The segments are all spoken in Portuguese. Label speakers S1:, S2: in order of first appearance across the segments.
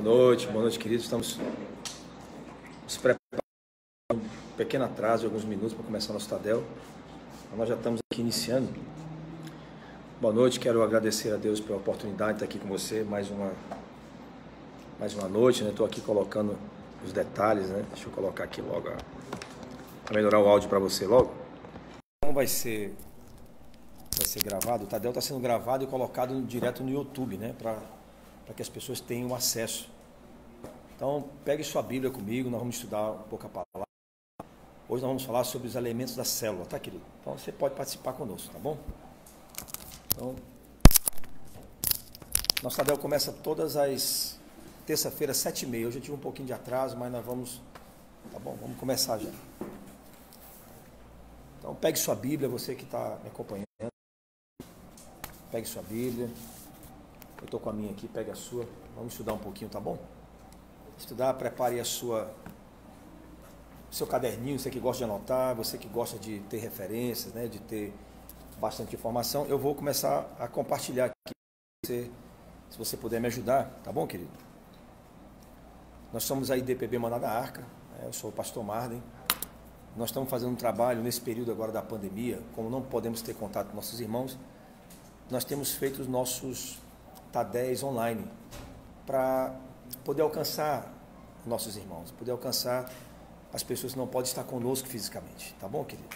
S1: Boa noite, queridos. Estamos nos preparando, um pequeno atraso de alguns minutos para começar o nosso Tadel. Nós já estamos aqui iniciando. Boa noite, quero agradecer a Deus pela oportunidade de estar aqui com você mais uma noite, né? Estou aqui colocando os detalhes, né? Deixa eu colocar aqui logo para melhorar o áudio para você logo. Como vai ser gravado? O Tadel está sendo gravado e colocado direto no YouTube, né? Para que as pessoas tenham acesso. Então, pegue sua Bíblia comigo, nós vamos estudar um pouco a palavra. Hoje nós vamos falar sobre os elementos da célula, tá, querido? Então, você pode participar conosco, tá bom? Então, nosso Tadel começa todas as terça-feiras, 7h30. Hoje eu tive um pouquinho de atraso, mas nós vamos... Tá bom? Vamos começar já. Então, pegue sua Bíblia, você que está me acompanhando. Pegue sua Bíblia. Eu estou com a minha aqui, pegue a sua. Vamos estudar um pouquinho, tá bom? Estudar, prepare seu caderninho, você que gosta de anotar, você que gosta de ter referências, né, de ter bastante informação. Eu vou começar a compartilhar aqui, se você puder me ajudar, tá bom, querido? Nós somos a IDPB Maná da Arca, eu sou o pastor Marden. Nós estamos fazendo um trabalho nesse período agora da pandemia, como não podemos ter contato com nossos irmãos, nós temos feito os nossos Tadéis online para poder alcançar nossos irmãos, poder alcançar as pessoas que não podem estar conosco fisicamente, tá bom, querido?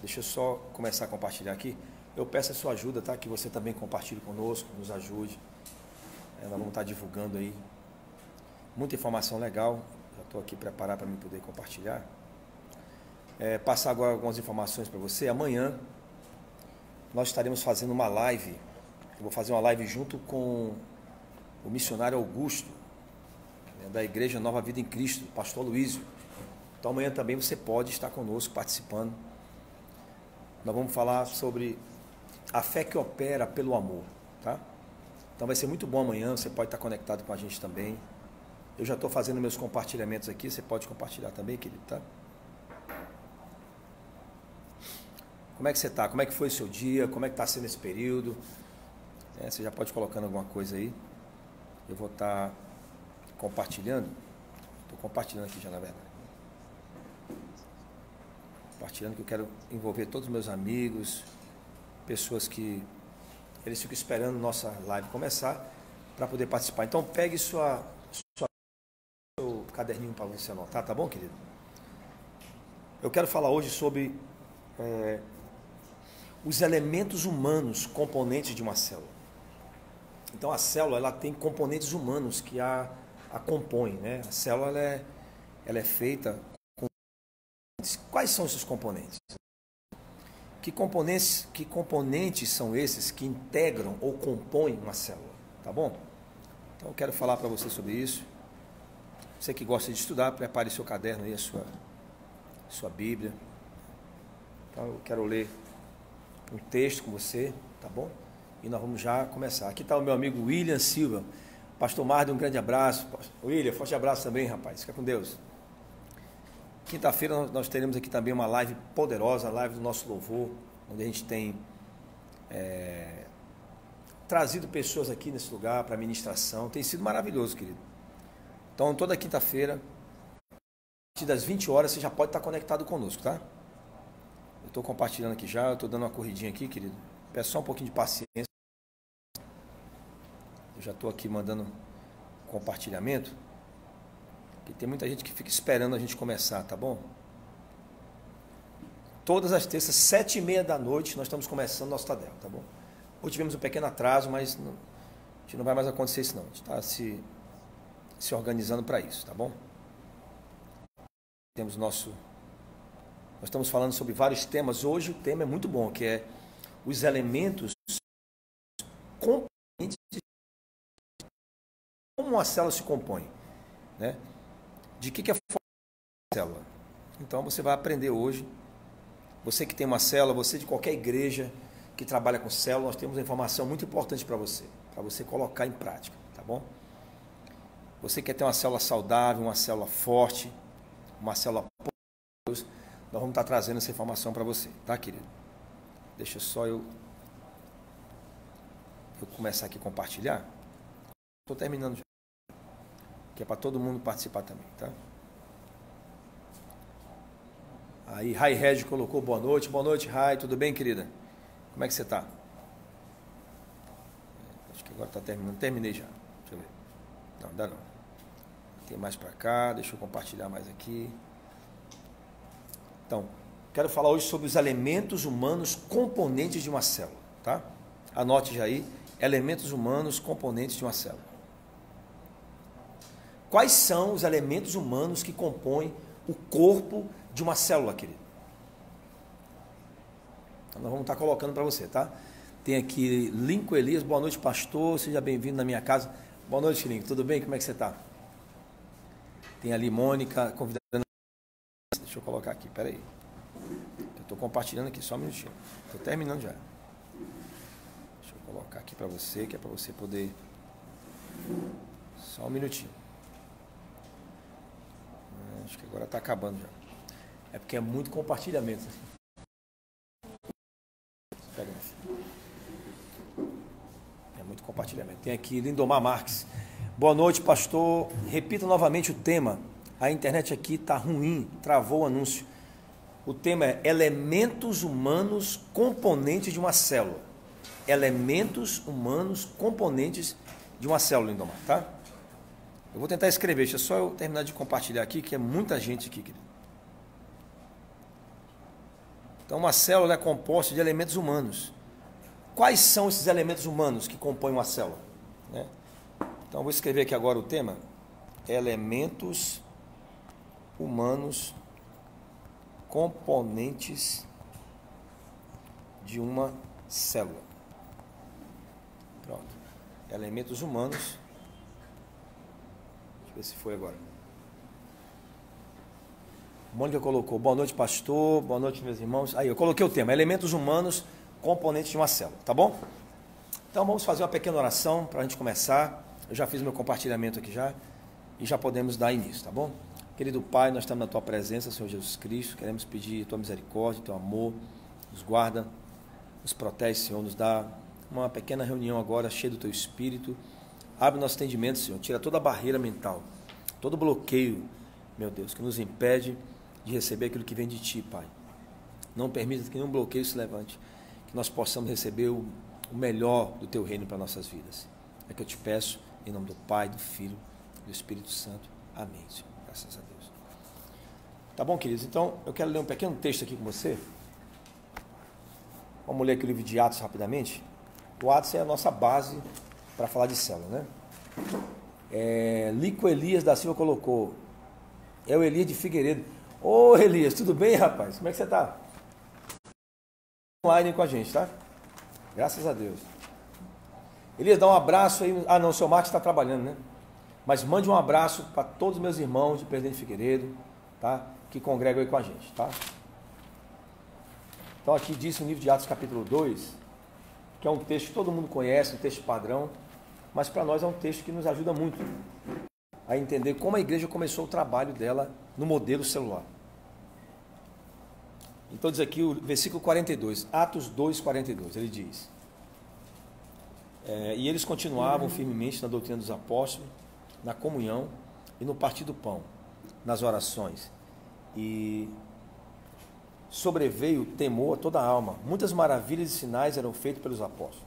S1: Deixa eu só começar a compartilhar aqui. Eu peço a sua ajuda, tá? Que você também compartilhe conosco, nos ajude. Nós vamos estar divulgando aí muita informação legal. Já estou aqui preparado para me poder compartilhar. Passar agora algumas informações para você. Amanhã nós estaremos fazendo uma live. Eu vou fazer uma live junto com o missionário Augusto, da Igreja Nova Vida em Cristo, pastor Luísio. Então amanhã também você pode estar conosco participando. Nós vamos falar sobre a fé que opera pelo amor, tá? Então vai ser muito bom amanhã, você pode estar conectado com a gente também. Eu já estou fazendo meus compartilhamentos aqui, você pode compartilhar também, querido, tá? Como é que você está? Como é que foi o seu dia? Como é que está sendo esse período? Você já pode ir colocando alguma coisa aí. Eu vou estar compartilhando. Estou compartilhando aqui já, na verdade. Compartilhando que eu quero envolver todos os meus amigos, pessoas que eles ficam esperando nossa live começar para poder participar. Então pegue seu caderninho para você anotar, tá bom, querido? Eu quero falar hoje sobre os elementos humanos componentes de uma célula. Então a célula ela tem componentes humanos que a compõem, né? A célula ela é feita com... Quais são esses componentes? Que componentes são esses que integram ou compõem uma célula? Tá bom? Então eu quero falar para você sobre isso. Você que gosta de estudar, prepare seu caderno aí, a sua Bíblia. Então eu quero ler um texto com você, tá bom? E nós vamos já começar. Aqui está o meu amigo William Silva. Pastor Marden, um grande abraço. William, forte abraço também, rapaz. Fica com Deus. Quinta-feira nós teremos aqui também uma live poderosa, a live do nosso louvor, onde a gente tem trazido pessoas aqui nesse lugar para ministração. Tem sido maravilhoso, querido. Então, toda quinta-feira, a partir das 20 horas, você já pode estar conectado conosco, tá? Eu estou compartilhando aqui já, eu estou dando uma corridinha aqui, querido. Peço só um pouquinho de paciência. Eu já estou aqui mandando compartilhamento. Porque tem muita gente que fica esperando a gente começar, tá bom? Todas as terças, 7h30 da noite, nós estamos começando nosso Tadel, tá bom? Hoje tivemos um pequeno atraso, mas a gente não vai mais acontecer isso não. A gente está se organizando para isso, tá bom? Nós estamos falando sobre vários temas. Hoje o tema é muito bom, que é os elementos componentes de como uma célula se compõe, né? De que é a forma da célula. Então você vai aprender hoje. Você que tem uma célula, você de qualquer igreja que trabalha com célula, nós temos uma informação muito importante para você colocar em prática, tá bom? Você quer ter uma célula saudável, uma célula forte, uma célula poderosa, nós vamos estar trazendo essa informação para você, tá, querido? Deixa só eu começar aqui a compartilhar. Estou terminando já. que é para todo mundo participar também, tá? Aí, Rai Regi colocou boa noite. Boa noite, Rai. Tudo bem, querida? Como é que você está? Acho que agora está terminando. Terminei já. Deixa eu ver. Não, ainda não. Tem mais para cá. Deixa eu compartilhar mais aqui. Então, quero falar hoje sobre os elementos humanos componentes de uma célula, tá? Anote já aí. Elementos humanos componentes de uma célula. Quais são os elementos humanos que compõem o corpo de uma célula, querido? Então, nós vamos estar colocando para você, tá? Tem aqui Lincoln Elias, boa noite, pastor, seja bem-vindo na minha casa. Boa noite, Lincoln, tudo bem? Como é que você está? Tem ali Mônica, convidando. Deixa eu colocar aqui, peraí. Eu estou compartilhando aqui, só um minutinho. Estou terminando já. Deixa eu colocar aqui para você, que é para você poder... Só um minutinho. Acho que agora está acabando já. É porque é muito compartilhamento. Pega é muito compartilhamento. Tem aqui Lindomar Marques. Boa noite, pastor. Repita novamente o tema. A internet aqui está ruim, travou o anúncio. O tema é elementos humanos componentes de uma célula. Elementos humanos componentes de uma célula, Lindomar, tá? Eu vou tentar escrever, deixa só eu terminar de compartilhar aqui, que é muita gente aqui, querido. Então, uma célula é composta de elementos humanos. Quais são esses elementos humanos que compõem uma célula? Né? Então, eu vou escrever aqui agora o tema. Elementos humanos componentes de uma célula. Pronto. Elementos humanos. Deixa eu ver se foi agora. Mônica colocou, boa noite, pastor, boa noite, meus irmãos. Aí, eu coloquei o tema, elementos humanos, componentes de uma célula, tá bom? Então, vamos fazer uma pequena oração para a gente começar. Eu já fiz meu compartilhamento aqui já, e já podemos dar início, tá bom? Querido Pai, nós estamos na Tua presença, Senhor Jesus Cristo, queremos pedir Tua misericórdia, Teu amor, nos guarda, nos protege, Senhor, nos dá uma pequena reunião agora, cheia do Teu Espírito. Abre o nosso entendimento, Senhor, tira toda a barreira mental, todo bloqueio, meu Deus, que nos impede de receber aquilo que vem de Ti, Pai. Não permita que nenhum bloqueio se levante, que nós possamos receber o melhor do Teu reino para nossas vidas. É que eu te peço, em nome do Pai, do Filho e do Espírito Santo. Amém, Senhor. Graças a Deus. Tá bom, queridos? Então, eu quero ler um pequeno texto aqui com você. Vamos ler aqui o livro de Atos rapidamente. O Atos é a nossa base para falar de célula, né? Lico Elias da Silva colocou. É o Elias de Figueiredo. Ô, Elias, tudo bem, rapaz? Como é que você está? Online com a gente, tá? Graças a Deus. Elias, dá um abraço aí. Ah, não, o seu Marcos está trabalhando, né? Mas mande um abraço para todos os meus irmãos de Presidente Figueiredo, tá? Que congregam aí com a gente, tá? Então aqui diz o livro de Atos capítulo 2, que é um texto que todo mundo conhece, um texto padrão, mas para nós é um texto que nos ajuda muito a entender como a igreja começou o trabalho dela no modelo celular. Então diz aqui o versículo 42, Atos 2, 42, ele diz: e eles continuavam firmemente na doutrina dos apóstolos, na comunhão e no partir do pão, nas orações. E sobreveio temor a toda a alma. Muitas maravilhas e sinais eram feitos pelos apóstolos.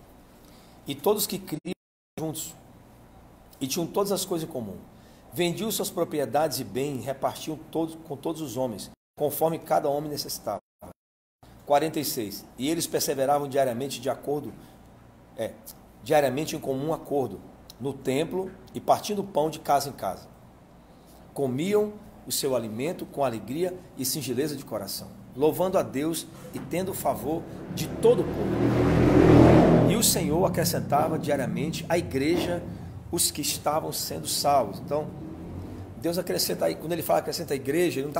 S1: E todos que criam juntos e tinham todas as coisas em comum. Vendiam suas propriedades e bens, repartiam com todos os homens, conforme cada homem necessitava. 46. E eles perseveravam diariamente diariamente em comum acordo, no templo e partindo pão de casa em casa. Comiam o seu alimento com alegria e singeleza de coração, louvando a Deus e tendo o favor de todo o povo. E o Senhor acrescentava diariamente à igreja os que estavam sendo salvos. Então, Deus acrescenta aí, quando ele fala acrescenta a igreja, ele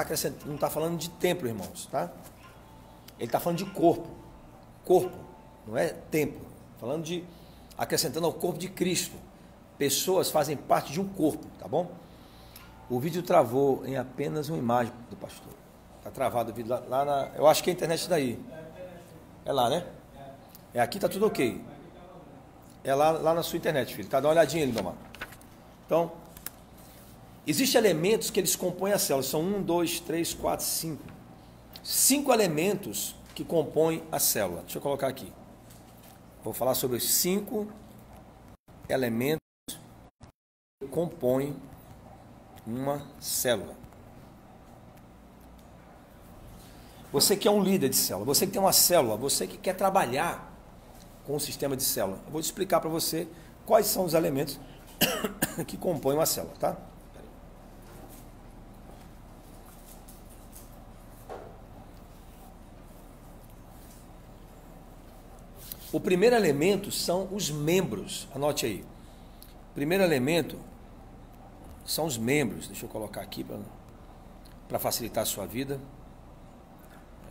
S1: não está falando de templo, irmãos, tá? Ele está falando de corpo, não é templo, falando de acrescentando ao corpo de Cristo. Pessoas fazem parte de um corpo, tá bom? O vídeo travou em apenas uma imagem do pastor. Está travado o vídeo lá na... Eu acho que é a internet daí. É lá, né? Aqui está tudo ok. É lá na sua internet, filho. Tá, dá uma olhadinha ali, Domar. Então, Existem elementos que eles compõem a célula. São 1, 2, 3, 4, 5. 5 elementos que compõem a célula. Deixa eu colocar aqui. Vou falar sobre os 5 elementos que compõem uma célula. Você que é um líder de célula, você que tem uma célula, você que quer trabalhar com o sistema de célula. Eu vou te explicar para você quais são os elementos que compõem uma célula, tá? O primeiro elemento são os membros. Anote aí. O primeiro elemento são os membros. Deixa eu colocar aqui para facilitar a sua vida.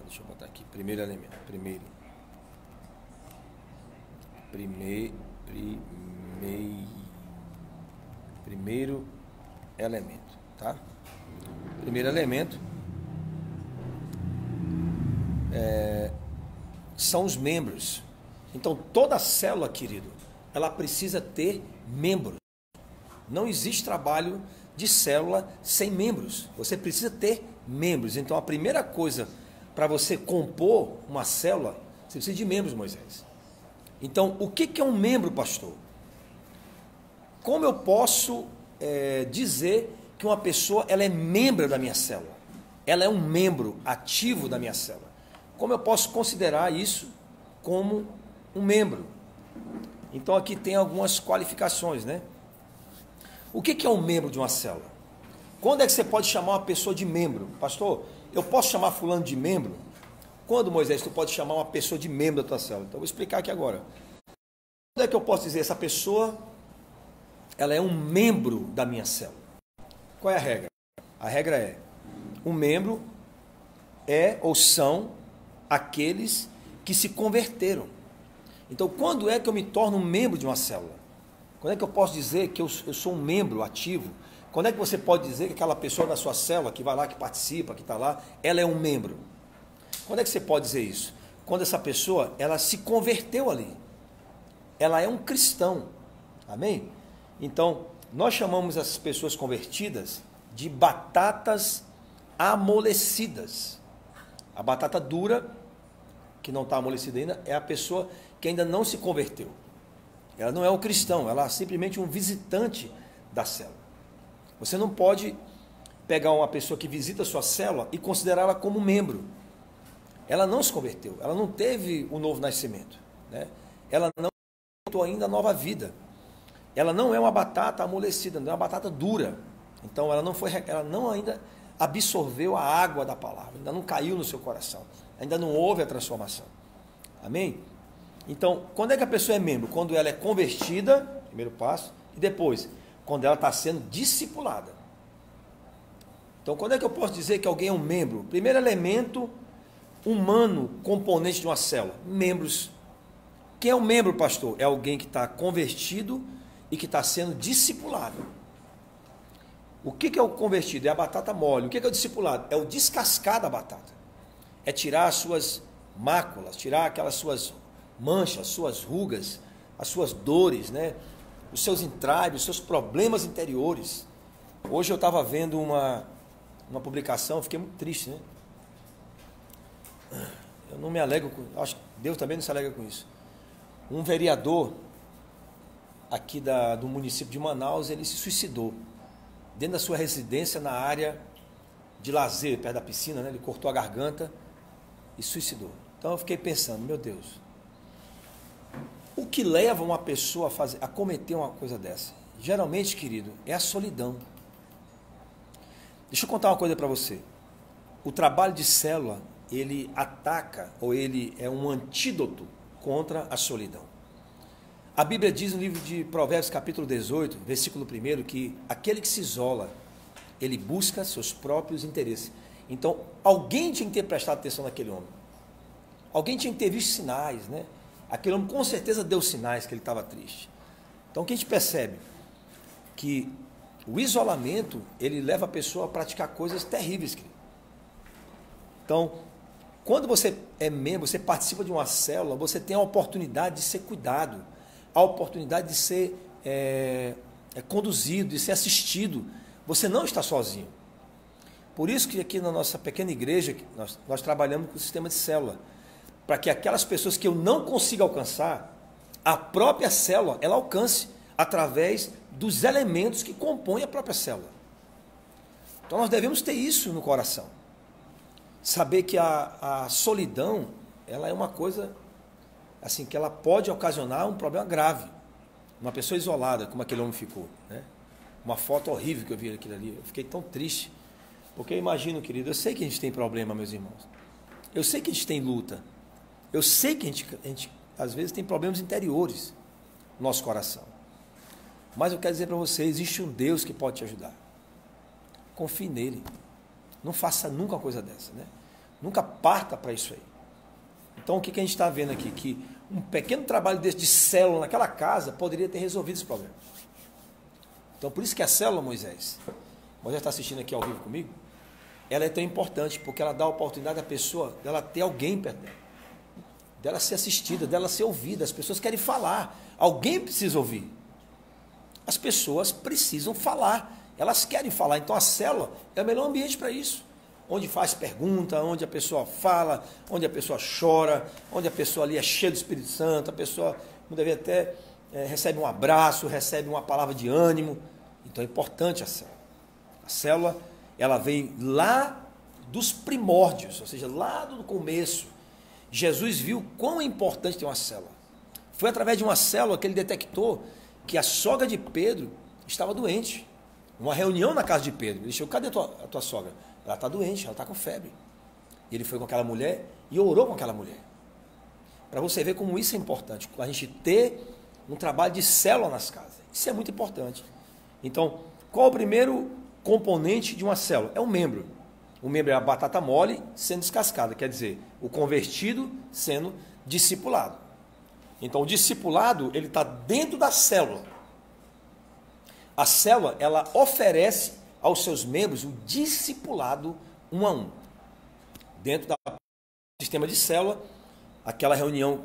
S1: Deixa eu botar aqui. Primeiro elemento. Primeiro elemento, tá? Primeiro elemento são os membros. Então, toda célula, querido, ela precisa ter membros. Não existe trabalho de célula sem membros. Você precisa ter membros. Então, a primeira coisa para você compor uma célula, você precisa de membros, Moisés. Então, o que é um membro, pastor? Como eu posso dizer que uma pessoa ela é membro da minha célula? Ela é um membro ativo da minha célula. Como eu posso considerar isso como um membro? Então, aqui tem algumas qualificações, né? O que é um membro de uma célula? Quando é que você pode chamar uma pessoa de membro? Pastor, eu posso chamar fulano de membro? Quando, Moisés, tu pode chamar uma pessoa de membro da tua célula? Então, eu vou explicar aqui agora. Quando é que eu posso dizer essa pessoa, ela é um membro da minha célula? Qual é a regra? A regra é, um membro é ou são aqueles que se converteram. Então, quando é que eu me torno um membro de uma célula? Quando é que eu posso dizer que eu sou um membro ativo? Quando é que você pode dizer que aquela pessoa da sua célula, que vai lá, que participa, que está lá, ela é um membro? Quando é que você pode dizer isso? Quando essa pessoa, ela se converteu ali. Ela é um cristão. Amém? Então, nós chamamos essas pessoas convertidas de batatas amolecidas. A batata dura, que não está amolecida ainda, é a pessoa que ainda não se converteu. Ela não é um cristão, ela é simplesmente um visitante da célula. Você não pode pegar uma pessoa que visita a sua célula e considerá-la como membro. Ela não se converteu, ela não teve o novo nascimento, né? Ela não tem ainda a nova vida. Ela não é uma batata amolecida, não é uma batata dura. Então ela não ainda absorveu a água da palavra, ainda não caiu no seu coração, ainda não houve a transformação. Amém? Então, quando é que a pessoa é membro? Quando ela é convertida, primeiro passo, e depois, quando ela está sendo discipulada. Então, quando é que eu posso dizer que alguém é um membro? Primeiro elemento humano, componente de uma célula, membros. Quem é um membro, pastor? É alguém que está convertido e que está sendo discipulado. O que é o convertido? É a batata mole. O que é o discipulado? É o descascar da batata. É tirar as suas máculas, tirar aquelas suas manchas, suas rugas, as suas dores, né? Os seus entraves, os seus problemas interiores. Hoje eu estava vendo uma publicação, fiquei muito triste, né? Eu não me alegro com, acho que Deus também não se alegra com isso. Um vereador aqui do município de Manaus, ele se suicidou dentro da sua residência na área de lazer, perto da piscina, né? Ele cortou a garganta e suicidou. Então eu fiquei pensando, meu Deus, o que leva uma pessoa a cometer uma coisa dessa? Geralmente, querido, é a solidão. Deixa eu contar uma coisa para você. O trabalho de célula, ele ataca, ou ele é um antídoto contra a solidão. A Bíblia diz no livro de Provérbios, capítulo 18, versículo 1, que aquele que se isola, ele busca seus próprios interesses. Então, alguém tinha que ter prestado atenção naquele homem. Alguém tinha que ter visto sinais, né? Aquele homem com certeza deu sinais que ele estava triste. Então, o que a gente percebe? Que o isolamento, ele leva a pessoa a praticar coisas terríveis, querido. Então, quando você é membro, você participa de uma célula, você tem a oportunidade de ser cuidado, a oportunidade de ser conduzido, de ser assistido. Você não está sozinho. Por isso que aqui na nossa pequena igreja, nós trabalhamos com o sistema de célula, para que aquelas pessoas que eu não consigo alcançar, a própria célula, ela alcance através dos elementos que compõem a própria célula. Então nós devemos ter isso no coração. Saber que a solidão, ela é uma coisa assim, que ela pode ocasionar um problema grave. Uma pessoa isolada, como aquele homem ficou, né? Uma foto horrível que eu vi aquilo ali, eu fiquei tão triste. Porque eu imagino, querido, eu sei que a gente tem problema, meus irmãos. Eu sei que a gente tem luta. Eu sei que a gente às vezes, tem problemas interiores no nosso coração. Mas eu quero dizer para você, existe um Deus que pode te ajudar. Confie nele. Não faça nunca uma coisa dessa, né? Nunca parta para isso aí. Então, o que a gente está vendo aqui? Que um pequeno trabalho desse de célula naquela casa poderia ter resolvido esse problema. Então, por isso que a célula, Moisés está assistindo aqui ao vivo comigo, ela é tão importante, porque ela dá a oportunidade da pessoa, dela ter alguém perto dela ser assistida, dela ser ouvida. As pessoas querem falar, alguém precisa ouvir. As pessoas precisam falar, elas querem falar. Então a célula é o melhor ambiente para isso, onde faz pergunta, onde a pessoa fala, onde a pessoa chora, onde a pessoa ali é cheia do Espírito Santo, a pessoa muitas vezes até recebe um abraço, recebe uma palavra de ânimo. Então é importante a célula. A célula, ela vem lá dos primórdios, ou seja, lá do começo. Jesus viu quão é importante ter uma célula. Foi através de uma célula que ele detectou que a sogra de Pedro estava doente. Uma reunião na casa de Pedro. Ele disse: cadê a tua sogra? Ela está doente, ela está com febre. E ele foi com aquela mulher e orou com aquela mulher. Para você ver como isso é importante. A gente ter um trabalho de célula nas casas. Isso é muito importante. Então, qual o primeiro componente de uma célula? É o membro. O membro é a batata mole sendo descascada, quer dizer, o convertido sendo discipulado. Então, o discipulado, ele está dentro da célula. A célula, ela oferece aos seus membros o discipulado um a um. Dentro do sistema de célula, aquela reunião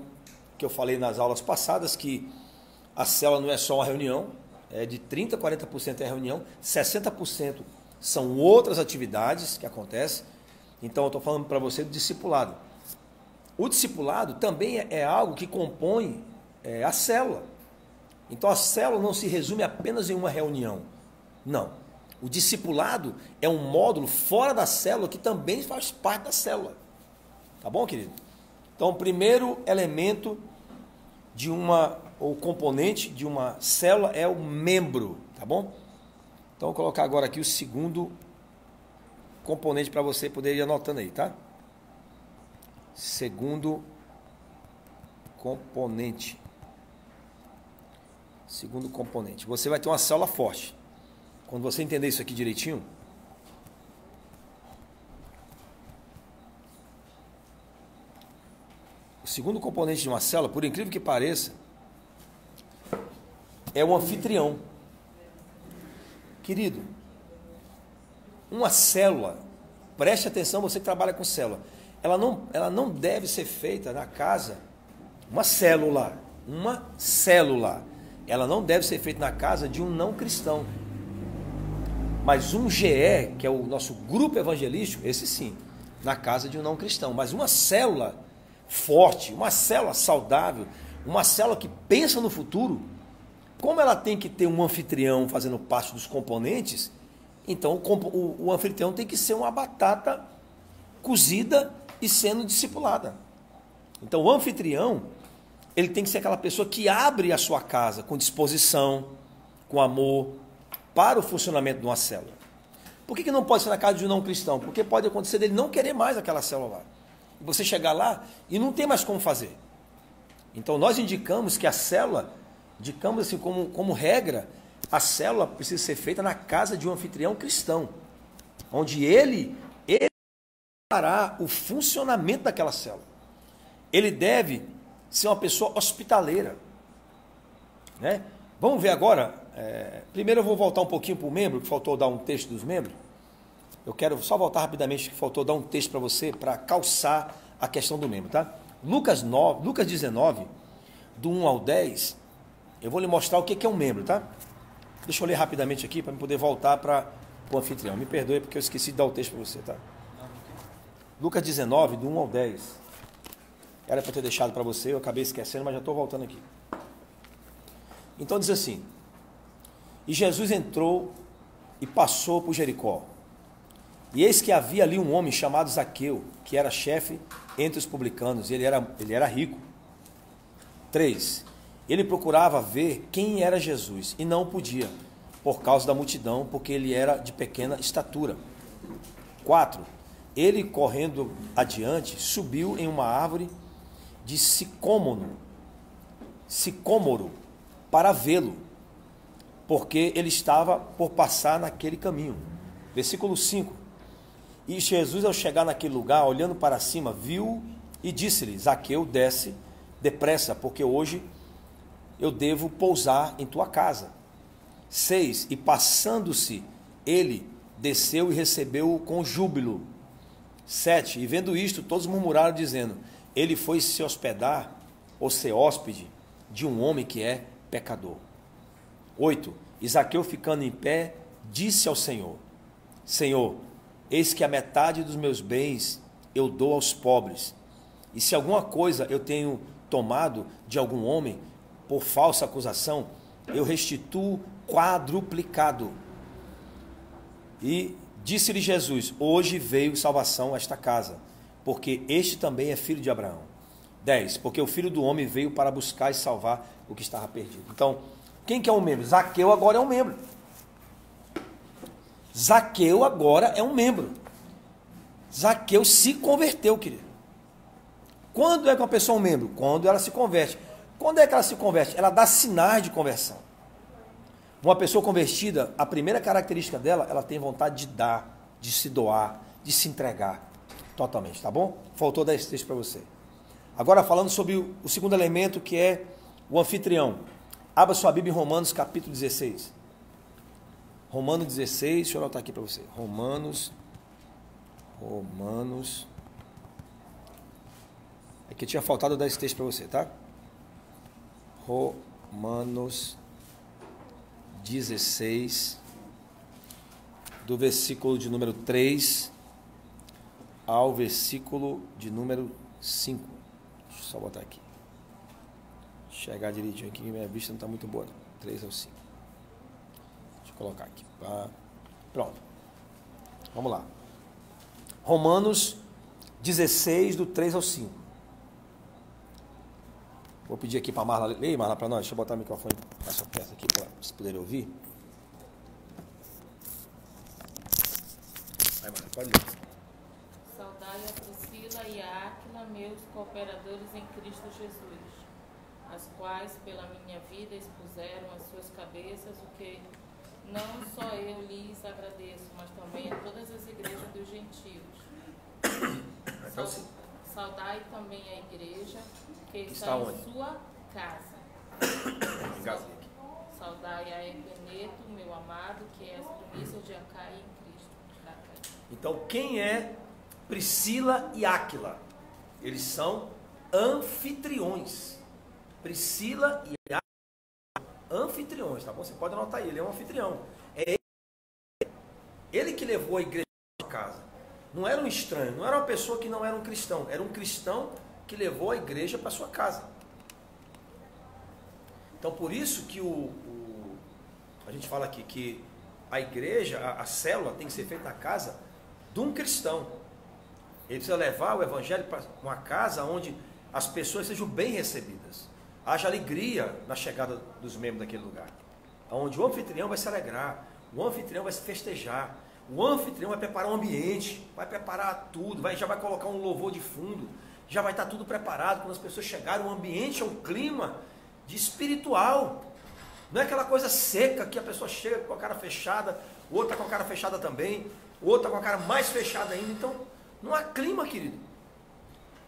S1: que eu falei nas aulas passadas, que a célula não é só uma reunião, é de 30% a 40% é reunião, 60% são outras atividades que acontecem. Então eu estou falando para você do discipulado. O discipulado também é algo que compõe a célula. Então a célula não se resume apenas em uma reunião. Não. O discipulado é um módulo fora da célula que também faz parte da célula. Tá bom, querido? Então o primeiro elemento ou componente de uma célula é o membro. Tá bom? Então, vou colocar agora aqui o segundo componente para você poder ir anotando aí, tá? Segundo componente. Segundo componente. Você vai ter uma célula forte. Quando você entender isso aqui direitinho, o segundo componente de uma célula, por incrível que pareça, é o anfitrião. Querido, uma célula, preste atenção, você que trabalha com célula, ela não deve ser feita na casa, uma célula, ela não deve ser feita na casa de um não cristão. Mas um GE, que é o nosso grupo evangelístico, esse sim, na casa de um não cristão. Mas uma célula forte, uma célula saudável, uma célula que pensa no futuro, como ela tem que ter um anfitrião fazendo parte dos componentes, então o anfitrião tem que ser uma batata cozida e sendo discipulada. Então o anfitrião, ele tem que ser aquela pessoa que abre a sua casa com disposição, com amor, para o funcionamento de uma célula. Por que não pode ser na casa de um não cristão? Porque pode acontecer dele não querer mais aquela célula lá. Você chegar lá e não tem mais como fazer. Então nós indicamos que a célula, indicamos assim como regra, a célula precisa ser feita na casa de um anfitrião cristão, onde ele fará o funcionamento daquela célula. Ele deve ser uma pessoa hospitaleira, né? Vamos ver agora, primeiro eu vou voltar um pouquinho para o membro, que faltou dar um texto dos membros. Eu quero só voltar rapidamente, que faltou dar um texto para você, para calçar a questão do membro, tá? Lucas 19, do 1 ao 10, eu vou lhe mostrar o que é um membro, tá? Deixa eu ler rapidamente aqui, para poder voltar para o anfitrião. Me perdoe porque eu esqueci de dar o texto para você, tá? Lucas 19, do 1 ao 10. Era para ter deixado para você, eu acabei esquecendo, mas já estou voltando aqui. Então diz assim: e Jesus entrou e passou por Jericó. E eis que havia ali um homem chamado Zaqueu, que era chefe entre os publicanos, e ele era rico. 3. Ele procurava ver quem era Jesus, e não podia, por causa da multidão, porque ele era de pequena estatura. 4. Ele, correndo adiante, subiu em uma árvore de sicômoro, para vê-lo, porque ele estava por passar naquele caminho. Versículo 5. E Jesus, ao chegar naquele lugar, olhando para cima, viu e disse-lhe: Zaqueu, desce depressa, porque hoje eu devo pousar em tua casa. 6. E passando-se, ele desceu e recebeu-o com júbilo. 7. E vendo isto, todos murmuraram, dizendo: ele foi se hospedar, ou ser hóspede, de um homem que é pecador. 8. E Zaqueu, ficando em pé, disse ao Senhor: Senhor, eis que a metade dos meus bens eu dou aos pobres, e se alguma coisa eu tenho tomado de algum homem, por falsa acusação, eu restituo quadruplicado. E disse-lhe Jesus: hoje veio salvação a esta casa, porque este também é filho de Abraão. 10. Porque o Filho do Homem veio para buscar e salvar o que estava perdido. Então, quem que é um membro? Zaqueu agora é um membro. Zaqueu agora é um membro. Zaqueu se converteu, querido. Quando é que uma pessoa é um membro? Quando ela se converte. Quando é que ela se converte? Ela dá sinais de conversão. Uma pessoa convertida, a primeira característica dela, ela tem vontade de dar, de se doar, de se entregar totalmente, tá bom? Faltou 10 textos para você. Agora falando sobre o segundo elemento, que é o anfitrião. Abra sua Bíblia em Romanos capítulo 16. Romanos 16, deixa eu anotar aqui para você. Romanos. Aqui tinha faltado 10 textos para você, tá? Romanos 16, do versículo de número 3 ao versículo de número 5. Deixa eu só botar aqui. Chegar direitinho aqui, minha vista não está muito boa, não. 3 ao 5. Deixa eu colocar aqui. Pronto. Vamos lá. Romanos 16, do 3 ao 5. Vou pedir aqui para a Marla ler, Marla, para nós. Deixa eu botar o microfone mais perto aqui para vocês poderem ouvir. Vai, Marla, pode ler.
S2: Saudai a Priscila e a Áquila, meus cooperadores em Cristo Jesus, as quais pela minha vida expuseram as suas cabeças, o que não só eu lhes agradeço, mas também a todas as igrejas dos gentios. Saudai também a igreja que está em sua casa. Saudai a Epeneto, meu amado, que é as primícias de Acaia em Cristo.
S1: Então, quem é Priscila e Áquila? Eles são anfitriões. Priscila e Áquila, anfitriões, tá bom? Você pode anotar aí, ele é um anfitrião. É ele que levou a igreja para casa. Não era um estranho, não era uma pessoa que não era um cristão. Era um cristão que levou a igreja para sua casa. Então, por isso que a gente fala aqui que a igreja, a célula tem que ser feita na casa de um cristão. Ele precisa levar o evangelho para uma casa onde as pessoas sejam bem recebidas. Haja alegria na chegada dos membros daquele lugar. Onde o anfitrião vai se alegrar, o anfitrião vai se festejar, o anfitrião vai preparar um ambiente, vai preparar tudo, já vai colocar um louvor de fundo, já vai estar tudo preparado. Quando as pessoas chegarem, o ambiente é um clima de espiritual. Não é aquela coisa seca que a pessoa chega com a cara fechada, outra com a cara fechada também, outra com a cara mais fechada ainda. Então, não há clima, querido.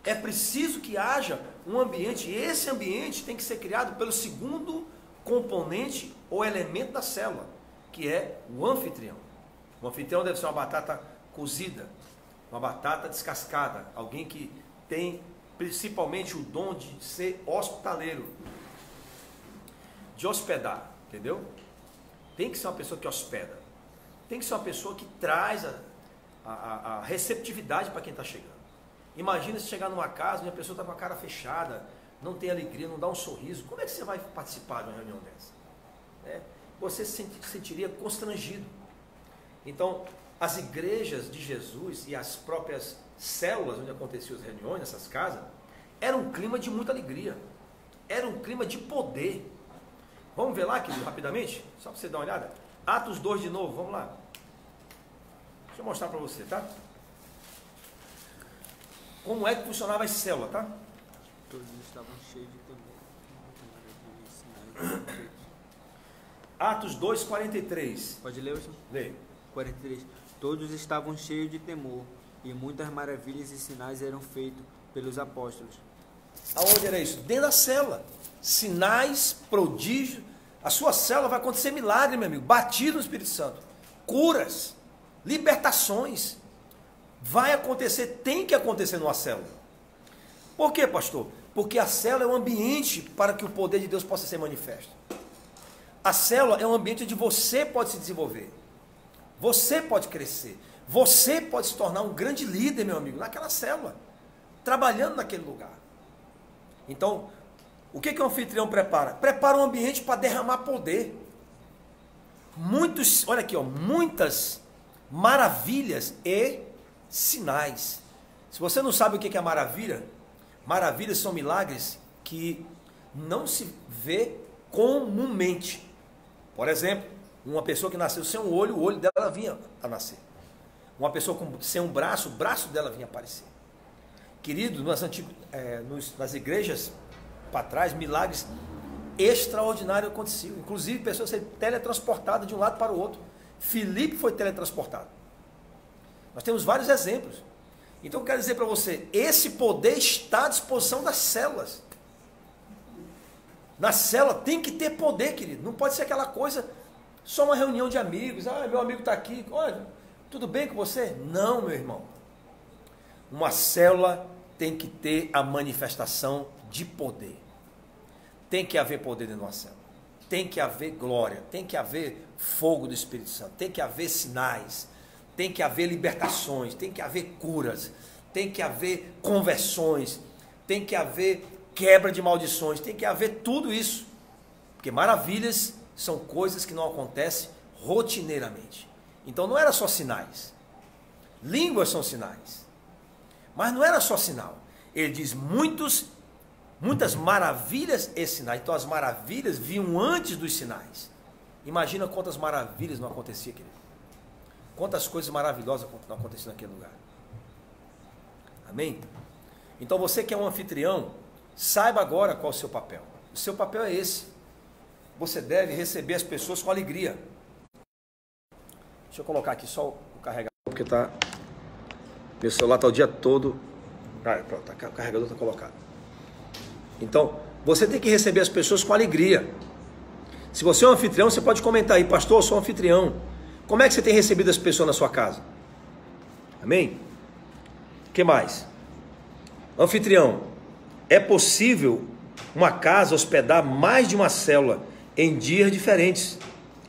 S1: É preciso que haja um ambiente, e esse ambiente tem que ser criado pelo segundo componente ou elemento da célula, que é o anfitrião. O anfitrião deve ser uma batata cozida, uma batata descascada, alguém que tem principalmente o dom de ser hospitaleiro, de hospedar, entendeu? Tem que ser uma pessoa que hospeda. tem que ser uma pessoa que traz a receptividade para quem está chegando. Imagina se chegar numa casa e a pessoa está com a cara fechada, não tem alegria, não dá um sorriso. Como é que você vai participar de uma reunião dessa? Você se sentiria constrangido. Então, as igrejas de Jesus e as próprias células onde aconteciam as reuniões, nessas casas, era um clima de muita alegria. Era um clima de poder. Vamos ver lá, querido, rapidamente? Só para você dar uma olhada. Atos 2 de novo, vamos lá. Deixa eu mostrar para você, tá? Como é que funcionava as células, tá?
S3: Todos estavam cheios de temor.
S1: Atos 2, 43.
S3: Pode ler, Wilson?
S1: Lê.
S3: 43. Todos estavam cheios de temor, e muitas maravilhas e sinais eram feitos pelos apóstolos.
S1: Aonde era isso? Dentro da célula. Sinais, prodígios. A sua célula vai acontecer milagre, meu amigo. Batido no Espírito Santo. Curas. Libertações. Vai acontecer, tem que acontecer numa célula. Por quê, pastor? Porque a célula é um ambiente para que o poder de Deus possa ser manifesto. A célula é um ambiente onde você pode se desenvolver. Você pode crescer. Você pode se tornar um grande líder, meu amigo, naquela célula. Trabalhando naquele lugar. Então, o que o anfitrião prepara? Prepara um ambiente para derramar poder. Olha aqui, muitas maravilhas e sinais. Se você não sabe o que é maravilha, maravilhas são milagres que não se vê comumente. Por exemplo, uma pessoa que nasceu sem um olho, o olho dela vinha a nascer. Uma pessoa sem um braço, o braço dela vinha a aparecer. Querido, nas igrejas para trás, milagres extraordinários aconteciam. Inclusive, pessoas sendo teletransportadas de um lado para o outro. Filipe foi teletransportado. Nós temos vários exemplos. Então, eu quero dizer para você, esse poder está à disposição das células. Na célula tem que ter poder, querido. Não pode ser aquela coisa, só uma reunião de amigos. Ah, meu amigo está aqui. Olha, tudo bem com você? Não, meu irmão. Uma célula tem que ter a manifestação de poder. Tem que haver poder dentro de uma célula. Tem que haver glória. Tem que haver fogo do Espírito Santo. Tem que haver sinais. Tem que haver libertações. Tem que haver curas. Tem que haver conversões. Tem que haver quebra de maldições. Tem que haver tudo isso. Porque maravilhas são coisas que não acontecem rotineiramente. Então não era só sinais. Línguas são sinais. Mas não era só sinal. Ele diz muitas maravilhas e sinais. Então as maravilhas vinham antes dos sinais. Imagina quantas maravilhas não aconteciam, querido. Quantas coisas maravilhosas não aconteciam naquele lugar. Amém? Então você que é um anfitrião, saiba agora qual é o seu papel. O seu papel é esse. Você deve receber as pessoas com alegria. Deixa eu colocar aqui só o carregador, porque meu celular está o dia todo. Pronto, o carregador está colocado. Então, você tem que receber as pessoas com alegria. Se você é um anfitrião, você pode comentar aí, pastor, eu sou um anfitrião. Como é que você tem recebido as pessoas na sua casa? Amém? O que mais? Anfitrião, é possível uma casa hospedar mais de uma célula em dias diferentes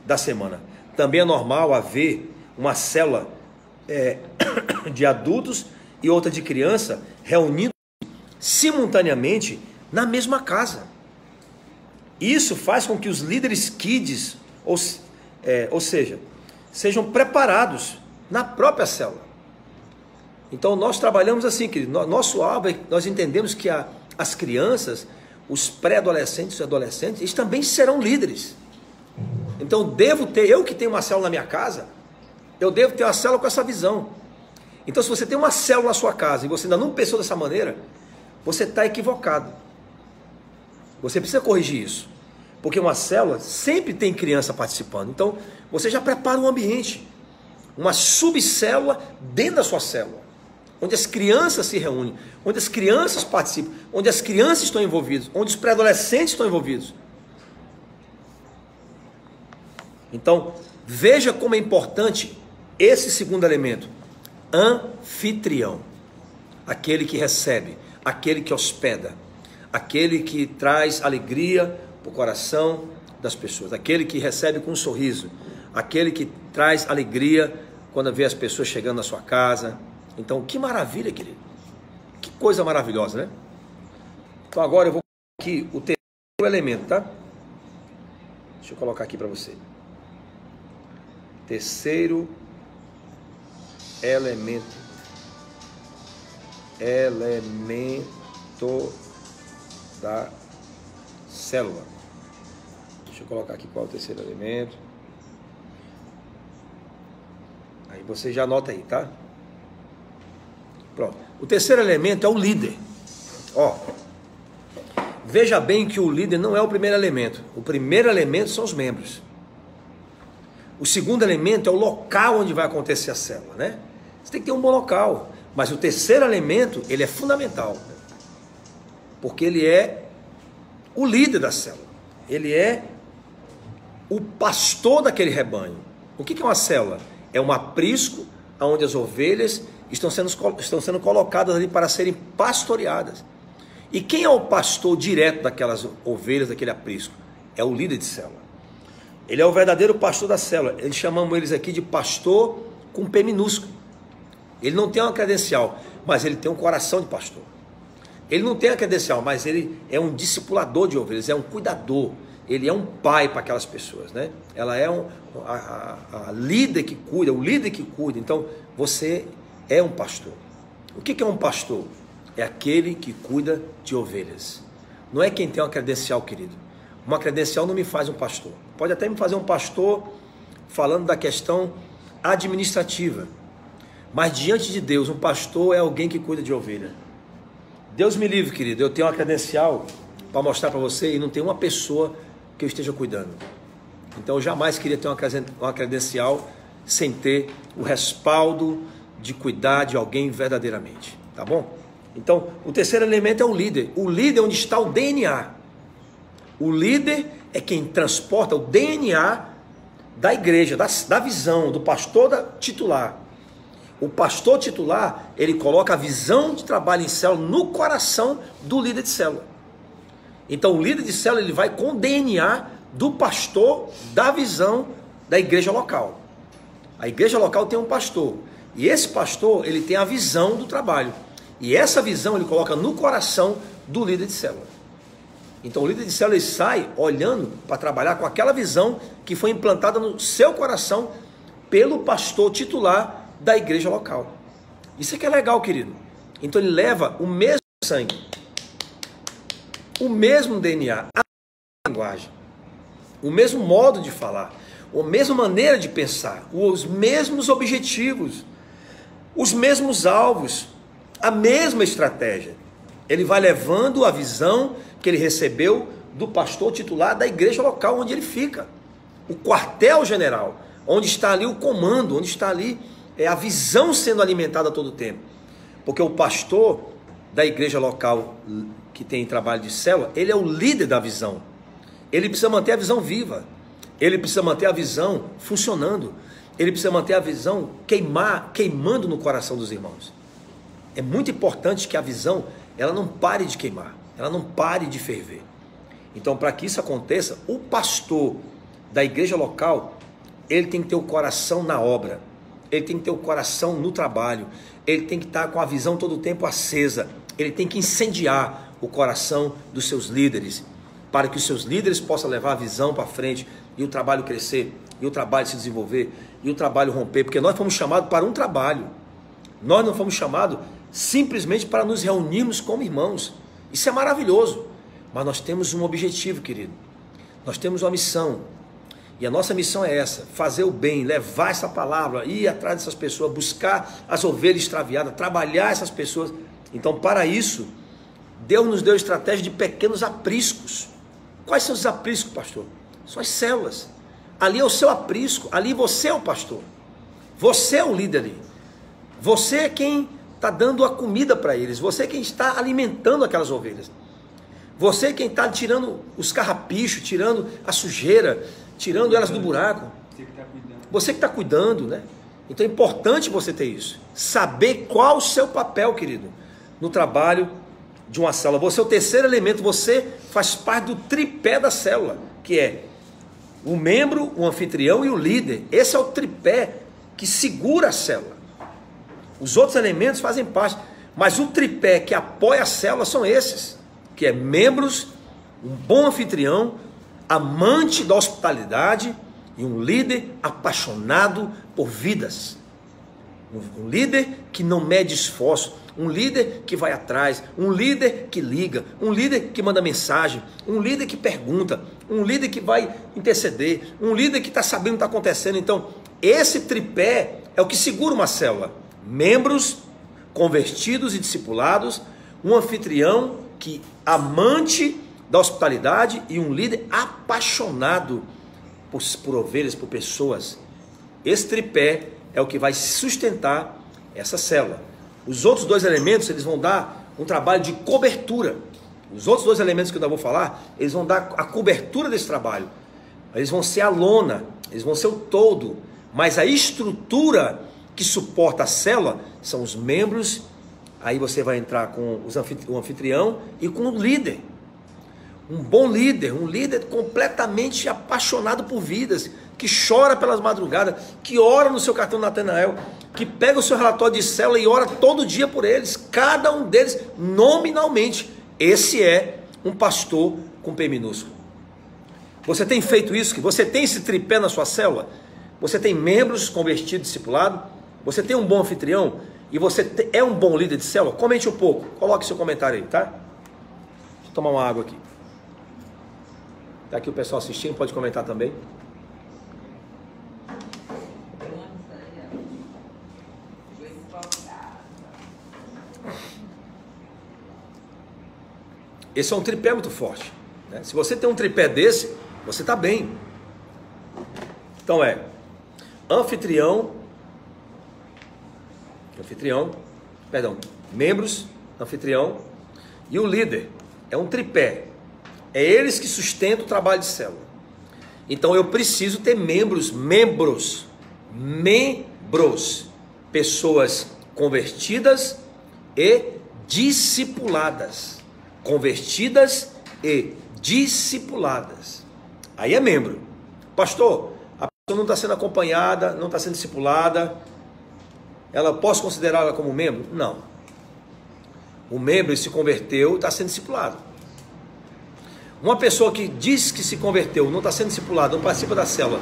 S1: da semana. Também é normal haver uma célula de adultos e outra de criança reunindo simultaneamente na mesma casa. Isso faz com que os líderes kids, ou seja, sejam preparados na própria célula. Então nós trabalhamos assim, querido. Nosso alvo é, nós entendemos que as crianças, os pré-adolescentes e adolescentes, eles também serão líderes. Então eu que tenho uma célula na minha casa, eu devo ter uma célula com essa visão. Então se você tem uma célula na sua casa e você ainda não pensou dessa maneira, você está equivocado. Você precisa corrigir isso. Porque uma célula sempre tem criança participando. Então você já prepara um ambiente, uma subcélula dentro da sua célula, onde as crianças se reúnem, onde as crianças participam, onde as crianças estão envolvidas, onde os pré-adolescentes estão envolvidos. Então, veja como é importante esse segundo elemento. Anfitrião. Aquele que recebe, aquele que hospeda, aquele que traz alegria para o coração das pessoas, aquele que recebe com um sorriso, aquele que traz alegria quando vê as pessoas chegando na sua casa. Então, que maravilha, querido. Que coisa maravilhosa, né? Então, agora eu vou colocar aqui o terceiro elemento, tá? Deixa eu colocar aqui para você. Terceiro elemento. Elemento da célula. Deixa eu colocar aqui qual é o terceiro elemento. Aí você já anota aí, tá? Pronto. O terceiro elemento é o líder. Ó, veja bem que o líder não é o primeiro elemento. O primeiro elemento são os membros. O segundo elemento é o local onde vai acontecer a célula, né? Você tem que ter um bom local. Mas o terceiro elemento, ele é fundamental. Porque ele é o líder da célula. Ele é o pastor daquele rebanho. O que é uma célula? É um aprisco onde as ovelhas estão sendo colocadas ali para serem pastoreadas. E quem é o pastor direto daquelas ovelhas, daquele aprisco? É o líder de célula. Ele é o verdadeiro pastor da célula. Eles chamam eles aqui de pastor com P minúsculo. Ele não tem uma credencial, mas ele tem um coração de pastor. Ele não tem a credencial, mas ele é um discipulador de ovelhas, é um cuidador. Ele é um pai para aquelas pessoas, né? Ela é a líder que cuida, o líder que cuida. Então, você é um pastor. O que é um pastor? É aquele que cuida de ovelhas. Não é quem tem uma credencial, querido. Uma credencial não me faz um pastor. Pode até me fazer um pastor falando da questão administrativa. Mas diante de Deus, um pastor é alguém que cuida de ovelha. Deus me livre, querido. Eu tenho uma credencial para mostrar para você e não tem uma pessoa que eu esteja cuidando. Então eu jamais queria ter uma credencial sem ter o respaldo de cuidar de alguém verdadeiramente. Tá bom? Então, o terceiro elemento é o líder. O líder é onde está o DNA. O líder é quem transporta o DNA da igreja, da visão, do pastor titular. O pastor titular, ele coloca a visão de trabalho em célula no coração do líder de célula. Então, o líder de célula, ele vai com o DNA do pastor da visão da igreja local. A igreja local tem um pastor. E esse pastor, ele tem a visão do trabalho. E essa visão ele coloca no coração do líder de célula. Então o líder de célula ele sai olhando para trabalhar com aquela visão que foi implantada no seu coração pelo pastor titular da igreja local. Isso é que é legal, querido. Então ele leva o mesmo sangue, o mesmo DNA, a mesma linguagem, o mesmo modo de falar, a mesma maneira de pensar, os mesmos objetivos, os mesmos alvos, a mesma estratégia. Ele vai levando a visão que ele recebeu do pastor titular da igreja local onde ele fica. O quartel-general, onde está ali o comando, onde está ali a visão sendo alimentada a todo tempo. Porque o pastor da igreja local que tem trabalho de célula, ele é o líder da visão. Ele precisa manter a visão viva. Ele precisa manter a visão funcionando. Ele precisa manter a visão queimando no coração dos irmãos. É muito importante que a visão, ela não pare de queimar, ela não pare de ferver. Então, para que isso aconteça, o pastor da igreja local, ele tem que ter o coração na obra, ele tem que ter o coração no trabalho, ele tem que estar com a visão todo o tempo acesa, ele tem que incendiar o coração dos seus líderes, para que os seus líderes possam levar a visão para frente, e o trabalho crescer, e o trabalho se desenvolver, e o trabalho romper, porque nós fomos chamados para um trabalho, nós não fomos chamados simplesmente para nos reunirmos como irmãos. Isso é maravilhoso, mas nós temos um objetivo, querido. Nós temos uma missão, e a nossa missão é essa: fazer o bem, levar essa palavra, ir atrás dessas pessoas, buscar as ovelhas extraviadas, trabalhar essas pessoas. Então, para isso, Deus nos deu estratégia de pequenos apriscos. Quais são os apriscos, pastor? São as células. Ali é o seu aprisco, ali você é o pastor, você é o líder ali, você é quem está dando a comida para eles, você é quem está alimentando aquelas ovelhas, você é quem está tirando os carrapichos, tirando a sujeira, tirando elas do buraco, você que está cuidando, né? Então é importante você ter isso, saber qual o seu papel, querido, no trabalho de uma célula. Você é o terceiro elemento, você faz parte do tripé da célula, que é o membro, o anfitrião e o líder. Esse é o tripé que segura a célula. Os outros elementos fazem parte, mas o tripé que apoia a célula são esses, que é membros, um bom anfitrião, amante da hospitalidade e um líder apaixonado por vidas. Um líder que não mede esforço, um líder que vai atrás, um líder que liga, um líder que manda mensagem, um líder que pergunta, um líder que vai interceder, um líder que está sabendo o que está acontecendo. Então, esse tripé é o que segura uma célula. Membros convertidos e discipulados, um anfitrião que amante da hospitalidade e um líder apaixonado por ovelhas, por pessoas. Esse tripé é o que vai sustentar essa célula. Os outros dois elementos, eles vão dar um trabalho de cobertura. Os outros dois elementos que eu ainda vou falar, eles vão dar a cobertura desse trabalho. Eles vão ser a lona, eles vão ser o todo. Mas a estrutura que suporta a célula são os membros. Aí você vai entrar com o anfitrião e com o líder. Um bom líder, um líder completamente apaixonado por vidas, que chora pelas madrugadas, que ora no seu cartão Natanael, que pega o seu relatório de célula e ora todo dia por eles, cada um deles nominalmente. Esse é um pastor com P minúsculo. Você tem feito isso? Você tem esse tripé na sua célula? Você tem membros convertidos, discipulados? Você tem um bom anfitrião? E você é um bom líder de célula? Comente um pouco, coloque seu comentário aí, tá? Deixa eu tomar uma água aqui. Está aqui o pessoal assistindo, pode comentar também. Esse é um tripé muito forte, né? Se você tem um tripé desse, você está bem. Então membros, anfitrião e o líder. É um tripé. É eles que sustentam o trabalho de célula. Então eu preciso ter membros, pessoas convertidas e discipuladas. Convertidas e discipuladas. Aí é membro. Pastor, a pessoa não está sendo acompanhada, não está sendo discipulada, posso considerá-la como membro? Não. O membro se converteu, está sendo discipulado. Uma pessoa que diz que se converteu, não está sendo discipulada, não participa da célula,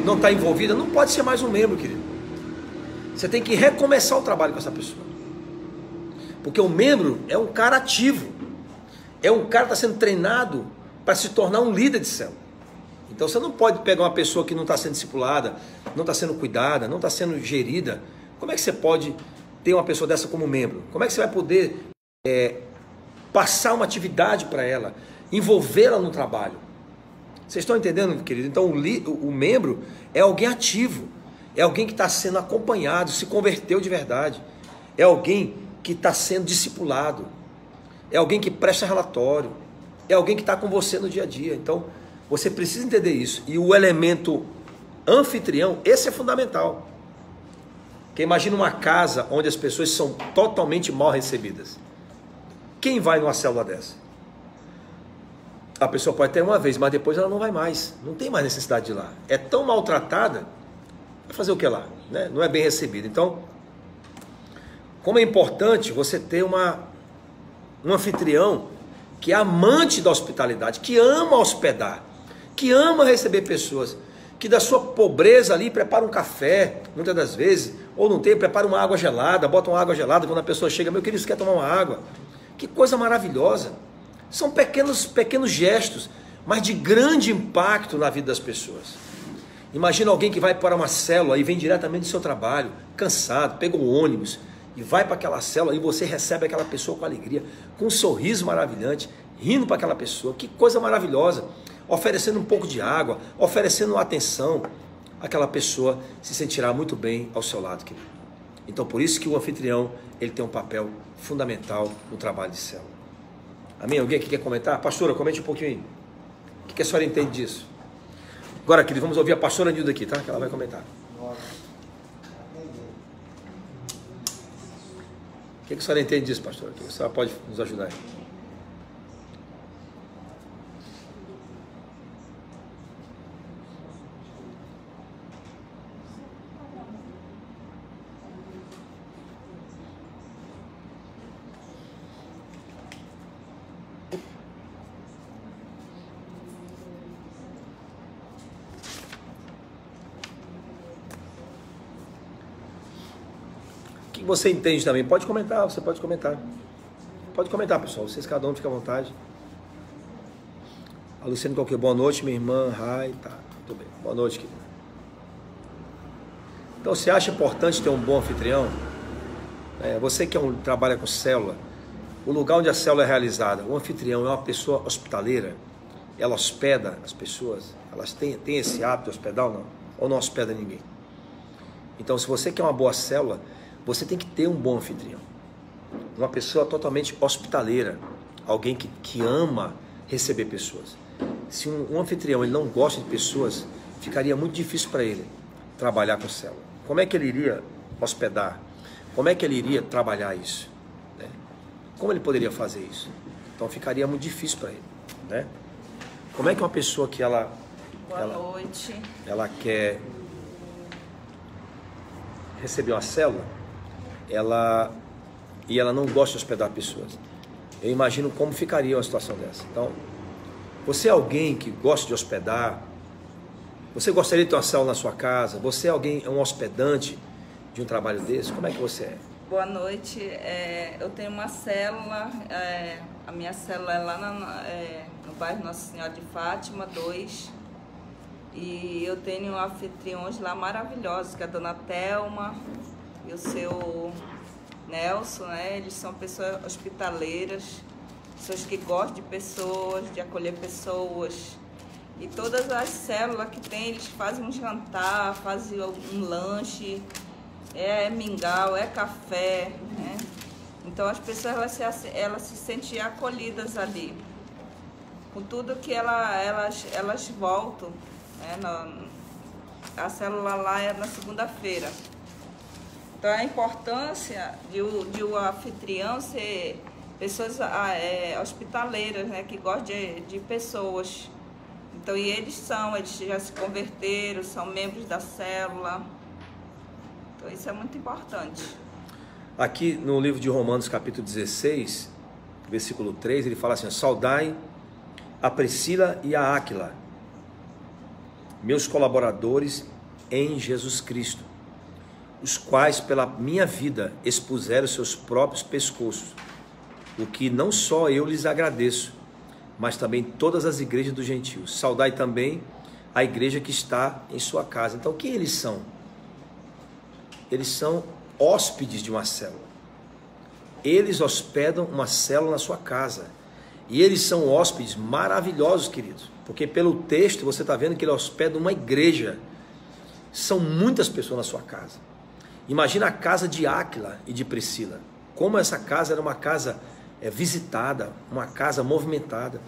S1: não está envolvida, não pode ser mais um membro, querido. Você tem que recomeçar o trabalho com essa pessoa. Porque o membro é um cara ativo. É um cara que está sendo treinado para se tornar um líder de célula. Então você não pode pegar uma pessoa que não está sendo discipulada, não está sendo cuidada, não está sendo gerida. Como é que você pode ter uma pessoa dessa como membro? Como é que você vai poder passar uma atividade para ela, envolvê-la no trabalho? Vocês estão entendendo, querido? Então o membro é alguém ativo, é alguém que está sendo acompanhado, se converteu de verdade, é alguém que está sendo discipulado, é alguém que presta relatório, é alguém que está com você no dia a dia. Então você precisa entender isso. E o elemento anfitrião, esse é fundamental. Porque imagina uma casa onde as pessoas são totalmente mal recebidas. Quem vai numa célula dessa? A pessoa pode ter uma vez, mas depois ela não vai mais. Não tem mais necessidade de ir lá. É tão maltratada, vai fazer o que lá? Né? Não é bem recebida. Então, como é importante você ter um anfitrião que é amante da hospitalidade, que ama hospedar, que ama receber pessoas, que da sua pobreza ali prepara um café, muitas das vezes, ou não tem, prepara uma água gelada, bota uma água gelada, quando a pessoa chega, meu querido, você quer tomar uma água? Que coisa maravilhosa. São pequenos gestos, mas de grande impacto na vida das pessoas. Imagina alguém que vai para uma célula e vem diretamente do seu trabalho, cansado, pegou o ônibus e vai para aquela célula e você recebe aquela pessoa com alegria, com um sorriso maravilhante, rindo para aquela pessoa. Que coisa maravilhosa. Oferecendo um pouco de água, oferecendo atenção, aquela pessoa se sentirá muito bem ao seu lado, querido. Então, por isso que o anfitrião, ele tem um papel fundamental no trabalho de célula. Amém? Alguém aqui quer comentar? Pastora, comente um pouquinho aí. O que a senhora entende disso? Agora, querido, vamos ouvir a pastora Nilda aqui, tá? Que ela vai comentar. O que a senhora entende disso, pastora? A senhora pode nos ajudar aí. que você entende também? Pode comentar, você pode comentar. Pode comentar, pessoal. Vocês, cada um, fica à vontade. A Luciane qualquer boa noite, minha irmã. Ai, tá, tudo bem. Boa noite, querida. Então, você acha importante ter um bom anfitrião? Você que trabalha com célula, o lugar onde a célula é realizada, o anfitrião é uma pessoa hospitaleira, ela hospeda as pessoas, elas têm esse hábito de hospedar ou não hospeda ninguém? Então, se você quer uma boa célula, você tem que ter um bom anfitrião, uma pessoa totalmente hospitaleira, alguém que ama receber pessoas. Se um anfitrião ele não gosta de pessoas, ficaria muito difícil para ele trabalhar com célula. Como é que ele iria hospedar? Como é que ele iria trabalhar isso? Como ele poderia fazer isso? Então ficaria muito difícil para ele, né? Como é que uma pessoa que
S2: Boa noite.
S1: Ela quer receber uma célula, ela não gosta de hospedar pessoas. Eu imagino como ficaria uma situação dessa. Então, você é alguém que gosta de hospedar? Você gostaria de ter uma célula na sua casa? Você é um hospedante de um trabalho desse? Como é que você é?
S2: Boa noite. Eu tenho uma célula, a minha célula é lá no bairro Nossa Senhora de Fátima 2. E eu tenho anfitriões lá maravilhosos, que é a dona Thelma e o seu Nelson, né? Eles são pessoas hospitaleiras, pessoas que gostam de pessoas, de acolher pessoas. E todas as células que tem, eles fazem um jantar, fazem um lanche, mingau, café, né? Então as pessoas elas se sentem acolhidas ali. Com tudo que elas voltam, né? A célula lá é na segunda-feira. Então a importância de o anfitrião ser pessoas hospitaleiras, né? Que gostam de pessoas. Então, eles já se converteram, são membros da célula. Então, isso é muito importante.
S1: Aqui no livro de Romanos, capítulo 16, versículo 3, ele fala assim: saudai a Priscila e a Áquila, meus colaboradores em Jesus Cristo, os quais pela minha vida expuseram seus próprios pescoços, o que não só eu lhes agradeço, mas também todas as igrejas dos gentios. Saudai também a igreja que está em sua casa. Então, quem eles são? Eles são hóspedes de uma célula. Eles hospedam uma célula na sua casa. E eles são hóspedes maravilhosos, queridos. Porque pelo texto você está vendo que ele hospeda uma igreja. São muitas pessoas na sua casa. Imagina a casa de Áquila e de Priscila. Como essa casa era uma casa visitada, uma casa movimentada,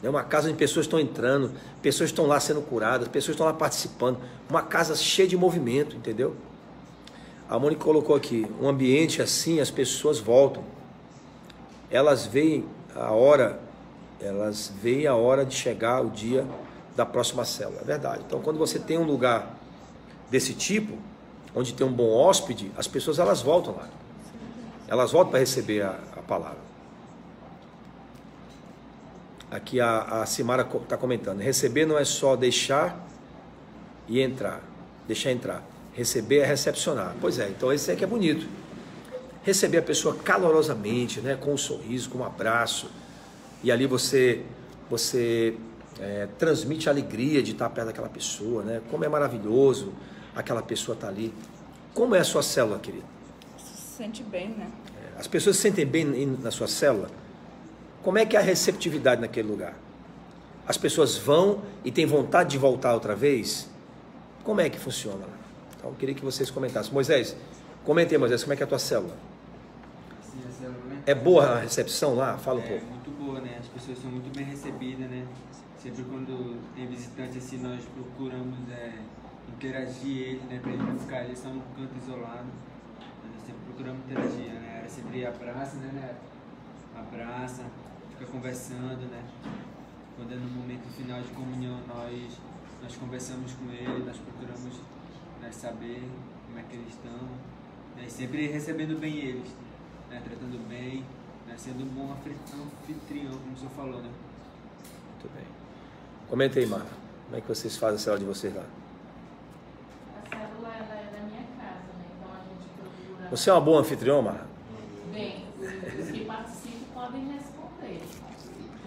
S1: uma casa onde pessoas estão entrando, pessoas estão lá sendo curadas, pessoas estão lá participando, uma casa cheia de movimento, entendeu? A Mônica colocou aqui, um ambiente assim, as pessoas voltam, elas veem a hora de chegar o dia da próxima célula, é verdade. Então, quando você tem um lugar desse tipo, onde tem um bom hóspede, as pessoas elas voltam lá, elas voltam para receber a palavra. Aqui a Simara está comentando, receber não é só deixar entrar. Receber é recepcionar. Pois é, então esse aqui é bonito. Receber a pessoa calorosamente, né, com um sorriso, com um abraço. E ali você transmite a alegria de estar perto daquela pessoa, né? Como é maravilhoso aquela pessoa estar ali. Como é a sua célula, querido?
S2: Se sente bem, né?
S1: As pessoas se sentem bem na sua célula? Como é que é a receptividade naquele lugar? As pessoas vão e têm vontade de voltar outra vez? Como é que funciona? Então, eu queria que vocês comentassem. Moisés, comente aí, Moisés, como é que é a tua célula?
S3: Sim, a célula, né?
S1: É boa a recepção lá? Fala um pouco.
S3: É muito boa, né? As pessoas são muito bem recebidas, né? Sempre quando tem visitante assim, nós procuramos interagir eles, né? Para eles não ficarem ali só num canto isolado. Nós sempre procuramos interagir, né? Era sempre abraça, né? Abraça, fica conversando, né? Quando é no momento final de comunhão, nós conversamos com eles, nós procuramos, né, saber como é que eles estão, né? E sempre recebendo bem eles, né? Tratando bem, né? Sendo um bom anfitrião, como o senhor falou, né?
S1: Muito bem. Comenta aí, Mara. Como é que vocês fazem a célula de vocês lá?
S2: A célula ela é da minha casa, né? Então a gente procura
S1: Você é uma boa anfitriã, Mara?
S2: Bem, os que participam podem responder.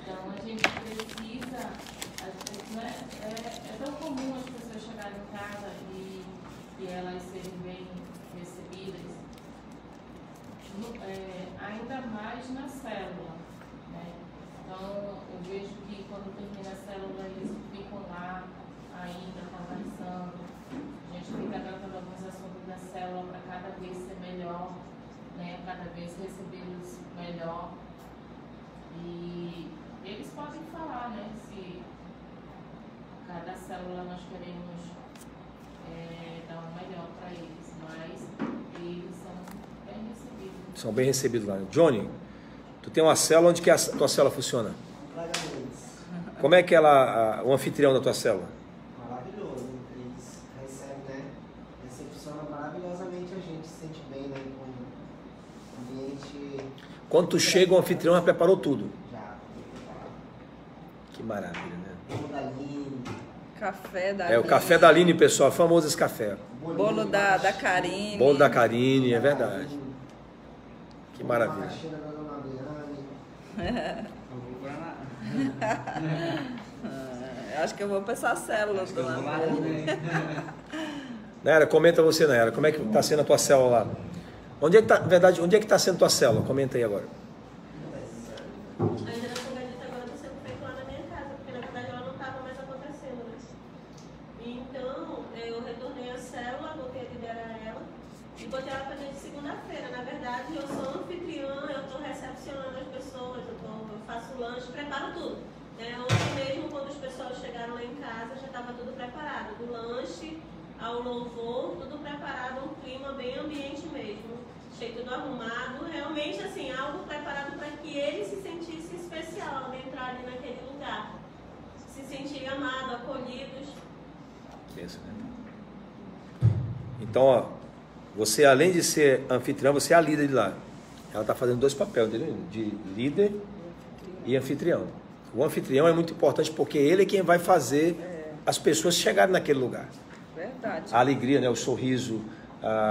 S2: Então, a gente precisa, né, é tão comum as pessoas chegarem em casa e elas serem bem recebidas, ainda mais na célula, né? Então, eu vejo que quando termina a célula, eles ficam lá ainda conversando. A gente fica tratando alguns assuntos da célula para cada vez ser melhor, né? Cada vez recebê-los melhor. E eles podem falar, né? Se cada célula nós queremos dar o melhor para eles, mas eles são bem recebidos.
S1: São bem recebidos lá. Johnny, tu tem uma célula, onde que a tua célula funciona? Como é que o anfitrião da tua célula?
S4: Maravilhoso. Eles recebem, né? Recepciona maravilhosamente a gente, se sente bem, né? Com o ambiente.
S1: Quando tu chega, o anfitrião já preparou tudo.
S4: Já.
S1: Que maravilha, né?
S4: Bolo da Aline.
S5: Café da
S1: É o café da Aline, pessoal, famoso esse café.
S5: Bolo da Karine.
S1: Bolo da Karine, é verdade. Que maravilha.
S4: Faxina da Dona Adriane.
S3: Eu vou pra lá.
S5: Acho que eu vou pra essa célula
S3: Acho que eu
S5: do
S3: vou lá
S5: Lando.
S3: também.
S1: Nayara, comenta você, Nayara, como é que está sendo a tua célula lá? Onde é que tá, na verdade, onde é que está sendo a tua célula? Comenta aí agora.
S6: A geração gadita agora está sendo feita lá na minha casa, porque na verdade ela não estava mais acontecendo, né? Então, eu retornei a célula, voltei a liderar ela e botei ela para dentro de segunda-feira. Na verdade, eu sou anfitriã, eu estou recepcionando as pessoas, eu faço lanche, preparo tudo. Ontem mesmo, quando os pessoal chegaram lá em casa, já estava tudo preparado. Do lanche ao louvor, tudo preparado, um clima bem ambiente mesmo. Achei tudo arrumado, realmente assim, algo preparado para que ele se sentisse especial ao entrar ali naquele lugar. Se sentir amado, acolhidos.
S1: Isso, né? Então, ó, você além de ser anfitriã, você é a líder de lá. Ela está fazendo dois papéis, entendeu? De líder e anfitrião. O anfitrião é muito importante porque ele é quem vai fazer as pessoas chegarem naquele lugar.
S5: Verdade.
S1: A alegria, né? O sorriso,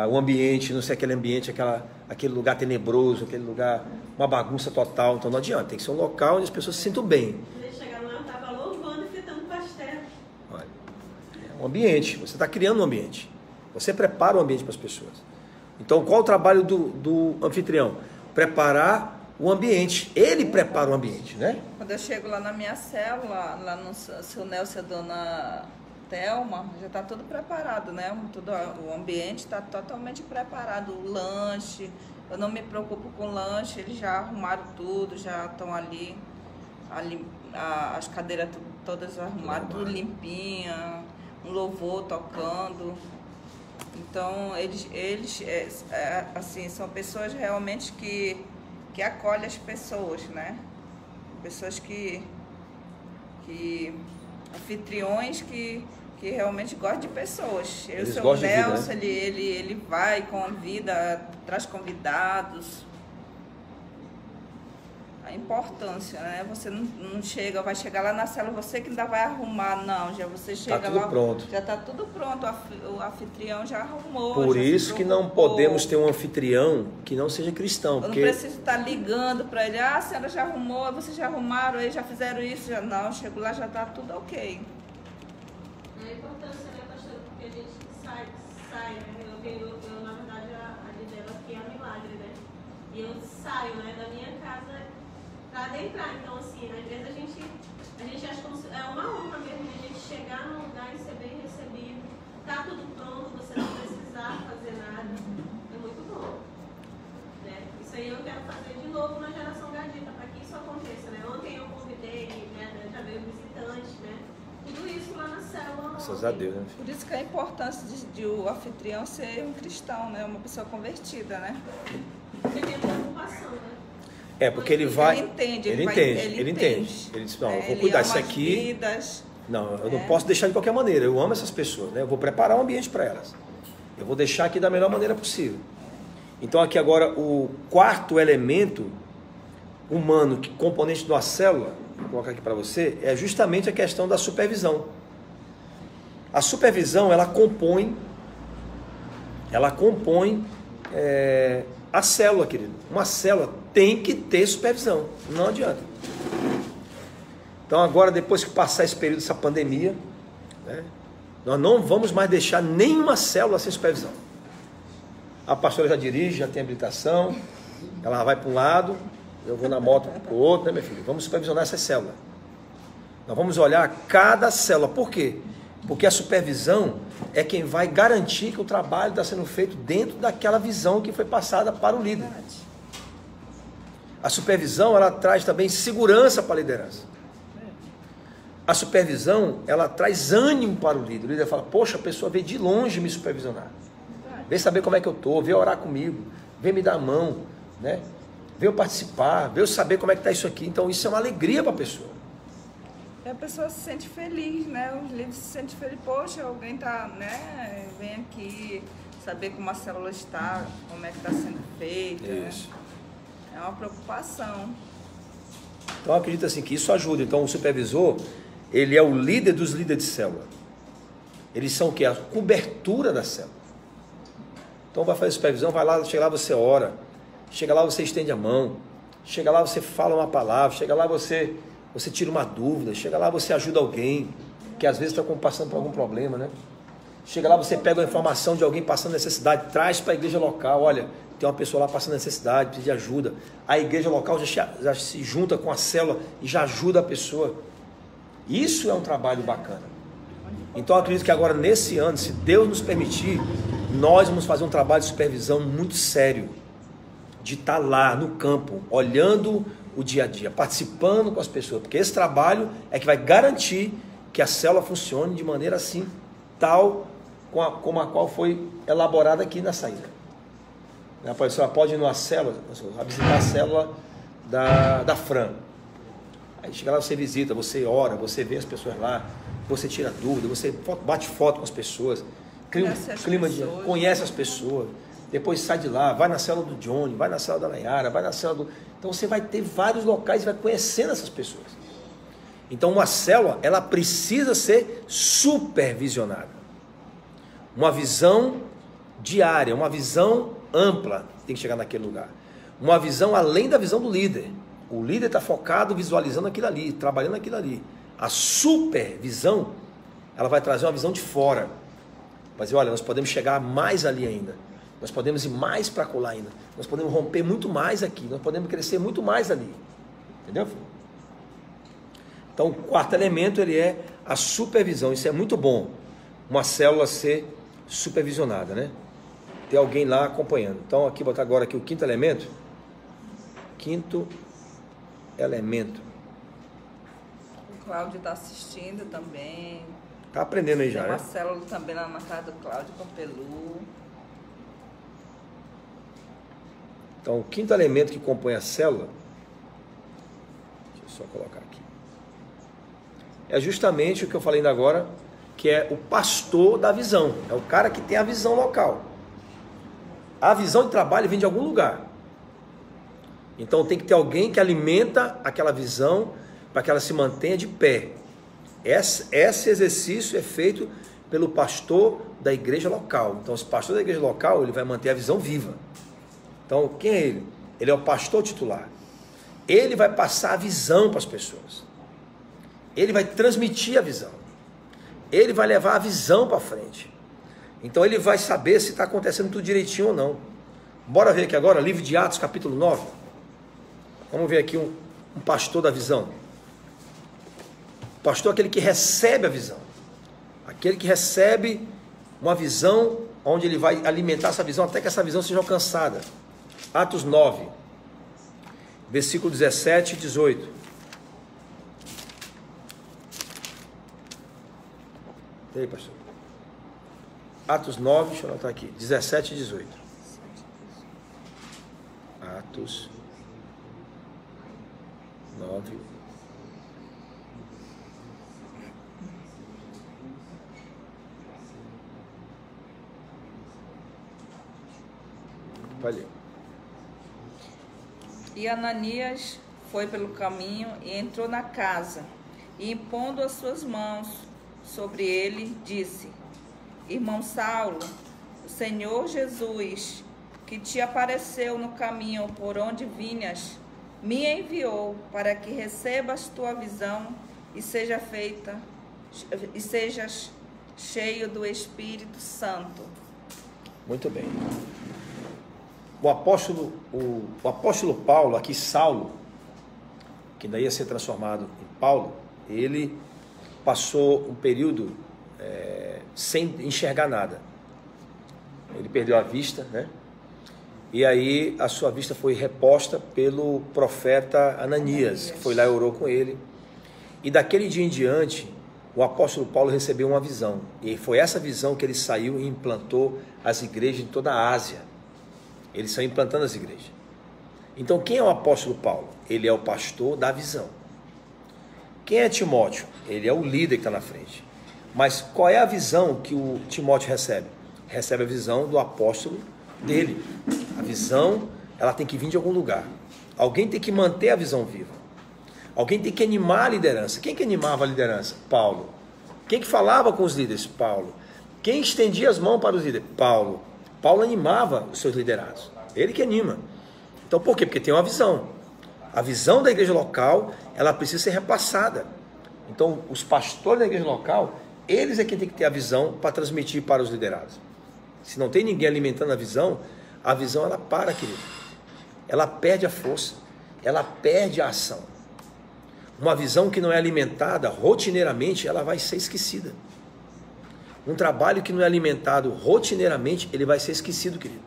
S1: o ambiente, não sei, aquele ambiente, aquele lugar tenebroso, aquele lugar, uma bagunça total. Então não adianta, tem que ser um local onde as pessoas se sintam bem.
S6: Eles chegaram lá, eu estava louvando e fritando pastel.
S1: Olha, é um ambiente, você está criando um ambiente. Você prepara o ambiente para as pessoas. Então qual o trabalho do anfitrião? Preparar o ambiente. Ele prepara o ambiente, né?
S5: Quando eu chego lá na minha célula, lá no seu Nelson e a dona Thelma, já está tudo preparado, né? O ambiente está totalmente preparado. O lanche, eu não me preocupo com o lanche, eles já arrumaram tudo, já estão ali as cadeiras todas arrumadas, tudo limpinha, um louvor tocando. Então, eles assim, são pessoas realmente que acolhem as pessoas, né? Pessoas anfitriões que realmente gostam de pessoas. O seu Nelson, né? ele vai, convida, traz convidados. A importância, né? Você não chega, vai chegar lá na célula, você que ainda vai arrumar, não. Já você chega
S1: tá tudo
S5: lá,
S1: pronto.
S5: Já está tudo pronto, o anfitrião já arrumou.
S1: Por
S5: já
S1: isso que não podemos ter um anfitrião que não seja cristão.
S5: Eu não preciso estar ligando para ele, a senhora já arrumou, vocês já arrumaram, eles já fizeram isso, já não, chego lá, já está tudo ok.
S6: A importância, né, pastor, porque a gente sai, né? Eu na verdade, a lidero aqui é a Milagre, né? E eu saio, né, da minha casa para adentrar. Então, assim, às vezes a gente acha como se, é uma honra mesmo a gente chegar num lugar e ser bem recebido. Tá tudo pronto, você não precisar fazer nada. É muito bom. Né? Isso aí eu quero fazer de novo na geração gadita, para que isso aconteça, né? Ontem eu convidei, né, já veio visitante, né? Tudo isso lá na célula.
S1: Graças a Deus, né?
S5: Por isso que a importância de o anfitrião ser um cristão, né? Uma pessoa convertida, né?
S6: Porque tem preocupação, né?
S1: É, porque ele vai...
S5: Ele entende.
S1: Ele entende. Ele diz, não, eu vou cuidar disso aqui.
S5: Vidas,
S1: não, eu não posso deixar de qualquer maneira. Eu amo essas pessoas, né? Eu vou preparar um ambiente para elas. Eu vou deixar aqui da melhor maneira possível. Então aqui agora o quarto elemento humano, componente de uma célula, vou colocar aqui para você, é justamente a questão da supervisão. A supervisão, ela compõe a célula, querido. Uma célula tem que ter supervisão, não adianta. Então agora, depois que passar esse período, essa pandemia, né, nós não vamos mais deixar nenhuma célula sem supervisão. A pastora já dirige, já tem habilitação, ela vai para um lado, eu vou na moto para o outro, né, meu filho? Vamos supervisionar essa célula. Nós vamos olhar cada célula. Por quê? Porque a supervisão é quem vai garantir que o trabalho está sendo feito dentro daquela visão que foi passada para o líder. A supervisão, ela traz também segurança para a liderança. A supervisão, ela traz ânimo para o líder. O líder fala, poxa, a pessoa veio de longe me supervisionar. Vem saber como é que eu estou, vem orar comigo, vem me dar a mão, né? Veio participar, veio saber como é que está isso aqui. Então isso é uma alegria para a pessoa.
S5: E a pessoa se sente feliz, né? Os líderes se sentem felizes. Poxa, alguém tá, né? Vem aqui saber como a célula está, como é que está sendo feita.
S1: Isso.
S5: Né? É uma preocupação.
S1: Então eu acredito assim que isso ajuda. Então o supervisor, ele é o líder dos líderes de célula. Eles são o quê? A cobertura da célula. Então vai fazer supervisão, vai lá, chega lá, você ora. Chega lá, você estende a mão. Chega lá, você fala uma palavra. Chega lá, você tira uma dúvida. Chega lá, você ajuda alguém que às vezes está passando por algum problema, né? Chega lá, você pega a informação de alguém passando necessidade, traz para a igreja local. Olha, tem uma pessoa lá passando necessidade, precisa de ajuda. A igreja local já se junta com a célula e já ajuda a pessoa. Isso é um trabalho bacana. Então eu acredito que agora, nesse ano, se Deus nos permitir, nós vamos fazer um trabalho de supervisão muito sério, de estar lá no campo, olhando o dia a dia, participando com as pessoas, porque esse trabalho é que vai garantir que a célula funcione de maneira assim, tal como a qual foi elaborada aqui na saída. A pessoa pode ir numa célula, a visitar a célula da Fran. Aí chega lá, você visita, você ora, você vê as pessoas lá, você tira dúvida, você bate foto com as pessoas, cria um clima de... Conhece as pessoas, depois sai de lá, vai na célula do Johnny, vai na célula da Nayara, vai na célula do... Então você vai ter vários locais e vai conhecendo essas pessoas. Então uma célula, ela precisa ser supervisionada. Uma visão diária, uma visão ampla tem que chegar naquele lugar. Uma visão além da visão do líder. O líder está focado, visualizando aquilo ali, trabalhando aquilo ali. A supervisão, ela vai trazer uma visão de fora. Vai dizer, olha, nós podemos chegar mais ali ainda. Nós podemos ir mais para colar ainda. Nós podemos romper muito mais aqui. Nós podemos crescer muito mais ali. Entendeu? Então, o quarto elemento, ele é a supervisão. Isso é muito bom. Uma célula ser supervisionada, né? Ter alguém lá acompanhando. Então, aqui, botar agora aqui o quinto elemento. Quinto elemento.
S5: O Cláudio está assistindo também.
S1: Está aprendendo aí já,
S5: né? Tem
S1: uma
S5: célula também lá na casa do Cláudio Campelu.
S1: Então, o quinto elemento que compõe a célula, deixa eu só colocar aqui, é justamente o que eu falei ainda agora, que é o pastor da visão, é o cara que tem a visão local. A visão de trabalho vem de algum lugar. Então tem que ter alguém que alimenta aquela visão para que ela se mantenha de pé. Esse exercício é feito pelo pastor da igreja local. Então, esse pastor da igreja local, ele vai manter a visão viva. Então, quem é ele? Ele é o pastor titular. Ele vai passar a visão para as pessoas. Ele vai transmitir a visão. Ele vai levar a visão para frente. Então, ele vai saber se está acontecendo tudo direitinho ou não. Bora ver aqui agora, livro de Atos, capítulo 9. Vamos ver aqui um pastor da visão. O pastor é aquele que recebe a visão. Aquele que recebe uma visão, onde ele vai alimentar essa visão até que essa visão seja alcançada. Atos 9, versículo 17 e 18. E aí, pastor? Atos 9, deixa eu anotar aqui, 17 e 18. Atos 9. Valeu.
S5: E Ananias foi pelo caminho e entrou na casa, e impondo as suas mãos sobre ele, disse: Irmão Saulo, o Senhor Jesus, que te apareceu no caminho por onde vinhas, me enviou para que recebas tua visão e sejas cheio do Espírito Santo.
S1: Muito bem. O apóstolo Paulo, aqui Saulo, que daí ia ser transformado em Paulo, ele passou um período sem enxergar nada. Ele perdeu a vista, né? E aí a sua vista foi reposta pelo profeta Ananias, que foi lá e orou com ele. E daquele dia em diante, o apóstolo Paulo recebeu uma visão. E foi essa visão que ele saiu e implantou as igrejas em toda a Ásia. Ele saiu implantando as igrejas. Então, quem é o apóstolo Paulo? Ele é o pastor da visão. Quem é Timóteo? Ele é o líder que está na frente. Mas qual é a visão que o Timóteo recebe? Recebe a visão do apóstolo dele. A visão, ela tem que vir de algum lugar. Alguém tem que manter a visão viva. Alguém tem que animar a liderança. Quem que animava a liderança? Paulo. Quem que falava com os líderes? Paulo. Quem estendia as mãos para os líderes? Paulo. Paulo animava os seus liderados. Ele que anima. Então por quê? Porque tem uma visão. A visão da igreja local, ela precisa ser repassada. Então os pastores da igreja local, eles é quem tem que ter a visão para transmitir para os liderados. Se não tem ninguém alimentando a visão ela para, querido. Ela perde a força. Ela perde a ação. Uma visão que não é alimentada rotineiramente, ela vai ser esquecida. Um trabalho que não é alimentado rotineiramente, ele vai ser esquecido, querido.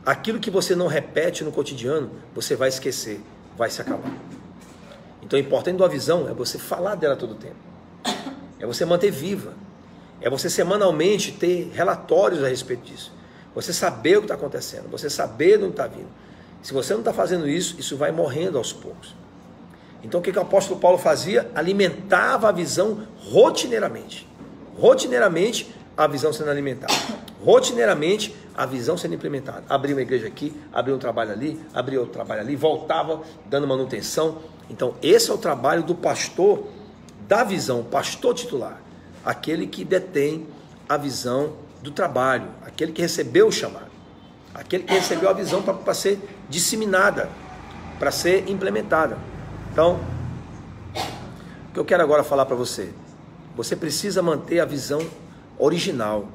S1: Aquilo que você não repete no cotidiano, você vai esquecer, vai se acabar. Então o importante da visão é você falar dela todo o tempo. É você manter viva. É você semanalmente ter relatórios a respeito disso. Você saber o que está acontecendo, você saber de onde está vindo. Se você não está fazendo isso, isso vai morrendo aos poucos. Então o que o apóstolo Paulo fazia? Alimentava a visão rotineiramente. Rotineiramente a visão sendo alimentada. Rotineiramente a visão sendo implementada. Abria uma igreja aqui, abria um trabalho ali, abria outro trabalho ali, voltava dando manutenção. Então esse é o trabalho do pastor da visão, pastor titular. Aquele que detém a visão do trabalho, aquele que recebeu o chamado, aquele que recebeu a visão para ser disseminada, para ser implementada. Então, o que eu quero agora falar para você, você precisa manter a visão original.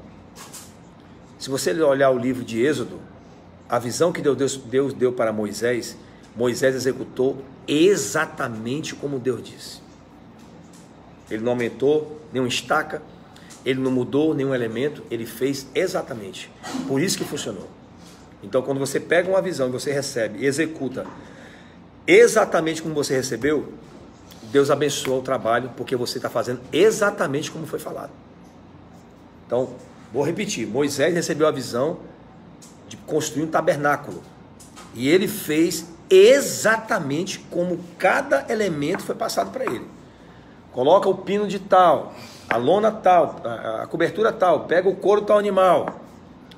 S1: Se você olhar o livro de Êxodo, a visão que Deus deu para Moisés, Moisés executou exatamente como Deus disse. Ele não aumentou nenhuma estaca, ele não mudou nenhum elemento, ele fez exatamente. Por isso que funcionou. Então, quando você pega uma visão e você recebe e executa exatamente como você recebeu, Deus abençoa o trabalho, porque você está fazendo exatamente como foi falado. Então, vou repetir, Moisés recebeu a visão de construir um tabernáculo, e ele fez exatamente como cada elemento foi passado para ele. Coloca o pino de tal, a lona tal, a cobertura tal, pega o couro tal animal,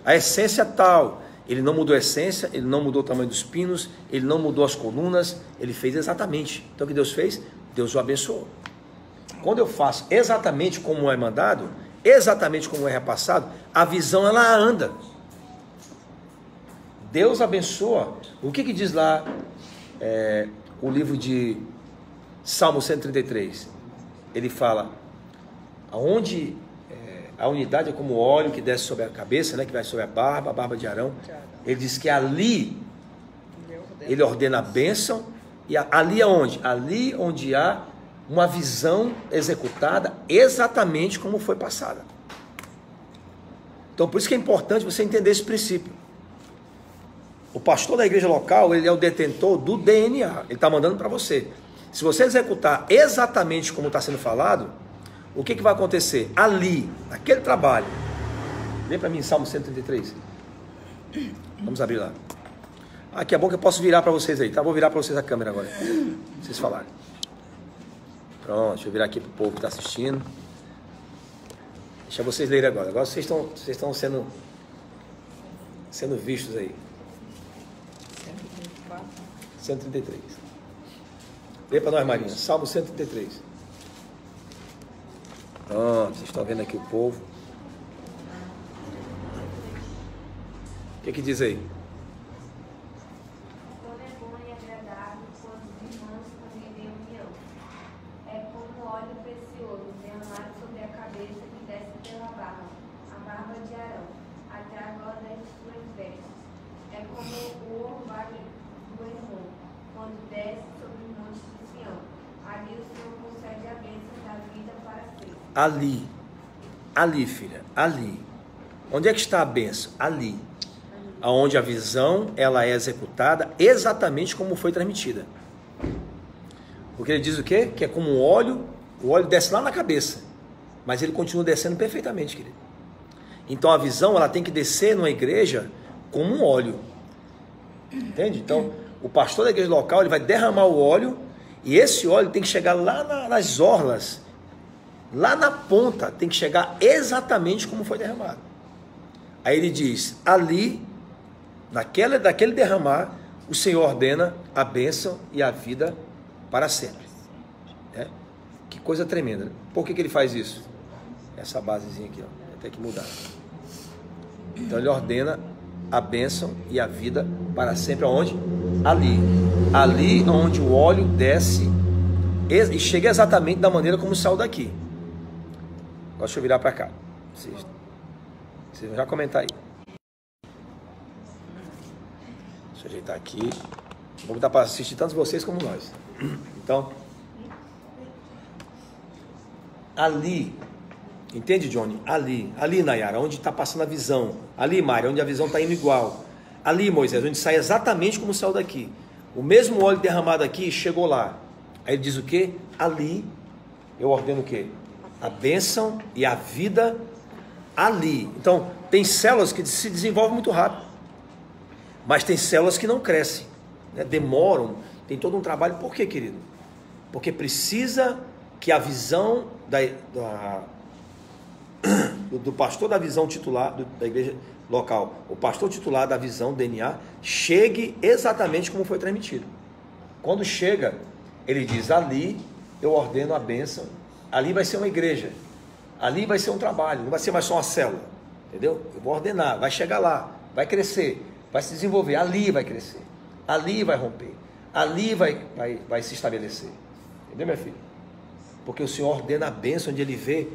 S1: a essência tal. Ele não mudou a essência, ele não mudou o tamanho dos pinos, ele não mudou as colunas, ele fez exatamente. Então o que Deus fez? Deus o abençoou. Quando eu faço exatamente como é mandado, exatamente como é repassado, a visão ela anda. Deus abençoa. O que diz lá o livro de Salmo 133? Ele fala, aonde a unidade é como o óleo que desce sobre a cabeça, né, que vai sobre a barba de Arão. Ele diz que ali ele ordena a bênção. E ali aonde? Ali onde há uma visão executada exatamente como foi passada. Então por isso que é importante você entender esse princípio. O pastor da igreja local, ele é o detentor do DNA. Ele está mandando para você. Se você executar exatamente como está sendo falado, o que vai acontecer? Ali, naquele trabalho. Vem para mim, Salmo 133. Vamos abrir lá. Que é bom que eu posso virar para vocês aí, tá? Vou virar para vocês a câmera agora. Vocês falarem. Pronto, deixa eu virar aqui para o povo que está assistindo. Deixa vocês lerem agora. Agora vocês estão sendo vistos aí. 133. Lê para nós, Marinha. Salmo 133. Pronto, vocês estão vendo aqui o povo. O que diz aí?
S7: Quando é bom e agradável quando os irmãos comem em união. É como óleo precioso derramado sobre a cabeça que desce pela barba, a barba de Arão, até a gola das suas vestes. É como o orvalho do irmão, quando desce sobre os montes de Sião. Ali o Senhor concede a bênção da vida para sempre.
S1: Ali, filha, ali. Onde é que está a bênção? Ali. Onde a visão ela é executada exatamente como foi transmitida. Porque ele diz o quê? Que é como um óleo, o óleo desce lá na cabeça, mas ele continua descendo perfeitamente, querido. Então a visão ela tem que descer numa igreja como um óleo. Entende? Então o pastor da igreja local ele vai derramar o óleo e esse óleo tem que chegar lá nas orlas, lá na ponta, tem que chegar exatamente como foi derramado. Aí ele diz, ali, daquele derramar, o Senhor ordena a bênção e a vida para sempre. É? Que coisa tremenda. Por que ele faz isso? Essa basezinha aqui, ó, tem que mudar. Então ele ordena a bênção e a vida para sempre. Aonde? Ali onde o óleo desce e chega exatamente da maneira como saiu daqui. Agora deixa eu virar para cá. Vocês vão já comentar aí. Deixa eu ajeitar aqui. Vou botar para assistir tanto vocês como nós. Então, ali, entende, Johnny? Ali, Nayara, onde está passando a visão. Ali, Mária, onde a visão está indo igual. Ali, Moisés, onde sai exatamente como saiu daqui. O mesmo óleo derramado aqui chegou lá. Aí ele diz o quê? Ali, eu ordeno o quê? A bênção e a vida ali. Então, tem células que se desenvolvem muito rápido, mas tem células que não crescem, né? Demoram, tem todo um trabalho. Por quê, querido? Porque precisa que a visão do pastor da visão titular da igreja local, o pastor titular da visão DNA, chegue exatamente como foi transmitido. Quando chega, ele diz, ali eu ordeno a bênção, ali vai ser uma igreja, ali vai ser um trabalho, não vai ser mais só uma célula, entendeu? Eu vou ordenar, vai chegar lá, vai crescer, vai se desenvolver, ali vai crescer, ali vai romper, ali vai se estabelecer, entendeu, minha filha? Porque o Senhor ordena a bênção onde ele vê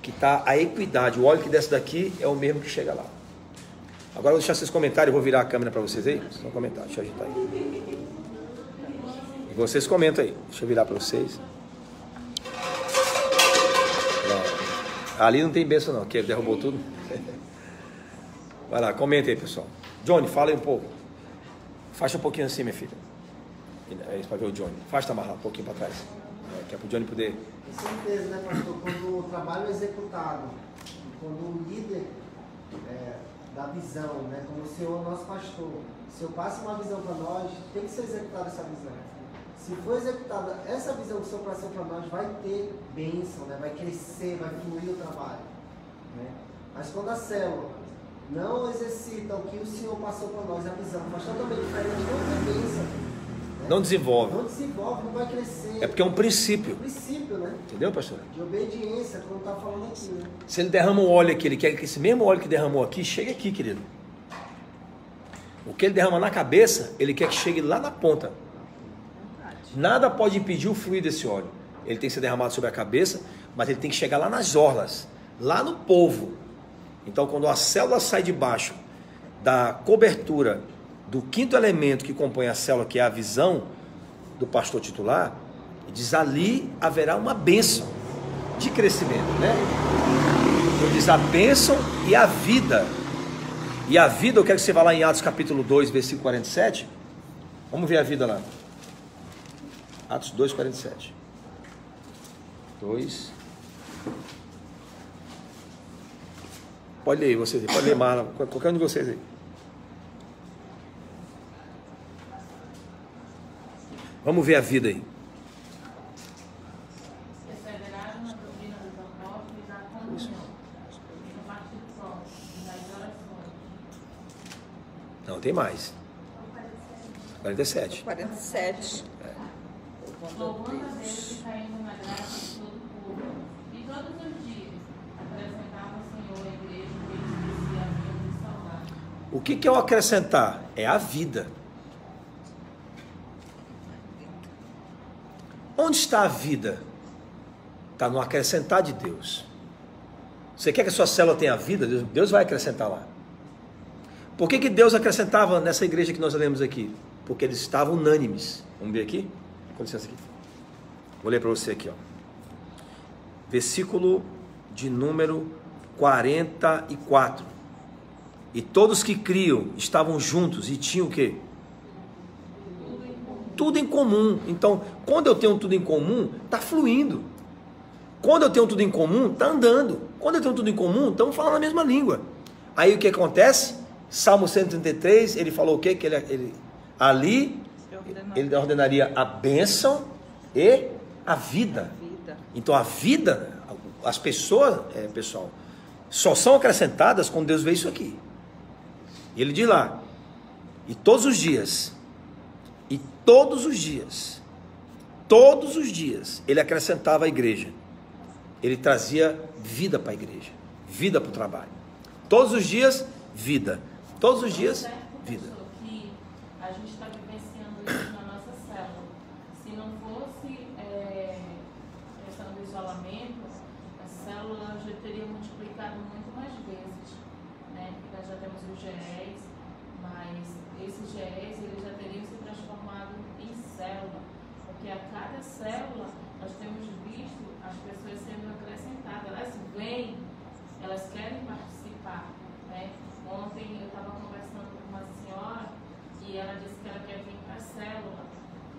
S1: que está a equidade, o óleo que desce daqui é o mesmo que chega lá. Agora eu vou deixar vocês comentarem, eu vou virar a câmera para vocês aí, vocês vão comentar, deixa eu agitar aí. E vocês comentam aí, deixa eu virar para vocês. Ali não tem bênção não, que ele derrubou tudo. Vai lá, comenta aí, pessoal. Johnny, fala aí um pouco. Afasta um pouquinho assim, minha filha. É isso para ver o Johnny. Afasta mais lá, um pouquinho para trás. Que é para o Johnny poder...
S4: Com certeza, né, pastor? Quando o trabalho é executado, quando o líder da visão, né, como o Senhor, nosso pastor, o Senhor passa uma visão para nós, tem que ser executada essa visão. Se for executada essa visão que o Senhor passou para nós, vai ter bênção, né? Vai crescer, vai fluir o trabalho. Né? Mas quando a célula não exercita o que o Senhor passou para nós, a visão, mas totalmente diferente, não tem bênção. Né?
S1: Não desenvolve.
S4: Não desenvolve, não vai crescer.
S1: É porque é um princípio.
S4: É um princípio, né?
S1: Entendeu, pastor?
S4: De obediência, como está falando aqui, né?
S1: Se ele derrama um óleo aqui, ele quer que esse mesmo óleo que derramou aqui, chegue aqui, querido. O que ele derrama na cabeça, ele quer que chegue lá na ponta. Nada pode impedir o fluir desse óleo. Ele tem que ser derramado sobre a cabeça, mas ele tem que chegar lá nas orlas, lá no povo. Então, quando a célula sai de baixo da cobertura do quinto elemento que compõe a célula, que é a visão do pastor titular, diz, ali haverá uma bênção de crescimento, né? Então diz a bênção e a vida. E a vida, eu quero que você vá lá em Atos capítulo 2, versículo 47. Vamos ver a vida lá. Atos 2, 47. 2. Pode ler vocês aí, pode ler Marla, qualquer um de vocês aí. Vamos ver a vida aí.
S2: Perseveraram na doutrina dos apóstolos e na comunhão, no partir do pão e nas orações.
S1: Não, tem mais. 47.
S5: 47.
S2: Louvando a Deus e caindo na graça de todo o povo. E todos os dias apresentava o Senhor a igreja que eles haviam de salvar.
S1: O que é o acrescentar? É a vida. Onde está a vida? Está no acrescentar de Deus. Você quer que a sua célula tenha vida? Deus vai acrescentar lá. Por que Deus acrescentava nessa igreja que nós lemos aqui? Porque eles estavam unânimes. Vamos ver aqui? Com licença aqui. Vou ler para você aqui, ó. Versículo de número 44. E todos que criam estavam juntos e tinham o quê? Tudo em comum. Então, quando eu tenho tudo em comum, está fluindo. Quando eu tenho tudo em comum, está andando. Quando eu tenho tudo em comum, estamos falando a mesma língua. Aí o que acontece? Salmo 133, ele falou o quê? Que ele ordenaria a bênção e a vida. Então a vida, as pessoas, pessoal, só são acrescentadas quando Deus vê isso aqui. E ele diz lá, e todos os dias, ele acrescentava a igreja. Ele trazia vida para a igreja, vida para o trabalho. Todos os dias, vida. Todos os dias, vida.
S2: Que a gente está vivenciando isso na nossa célula. Se não fosse questão do isolamento, a célula já teria multiplicado muito mais vezes, né? Porque nós já temos os GEs, mas esses GEs eles já teriam se transformado em célula, porque a cada célula nós temos visto as pessoas sendo acrescentadas. Elas vêm, elas querem participar, né? Ontem eu estava conversando com uma senhora e ela disse que ela quer vir para a célula,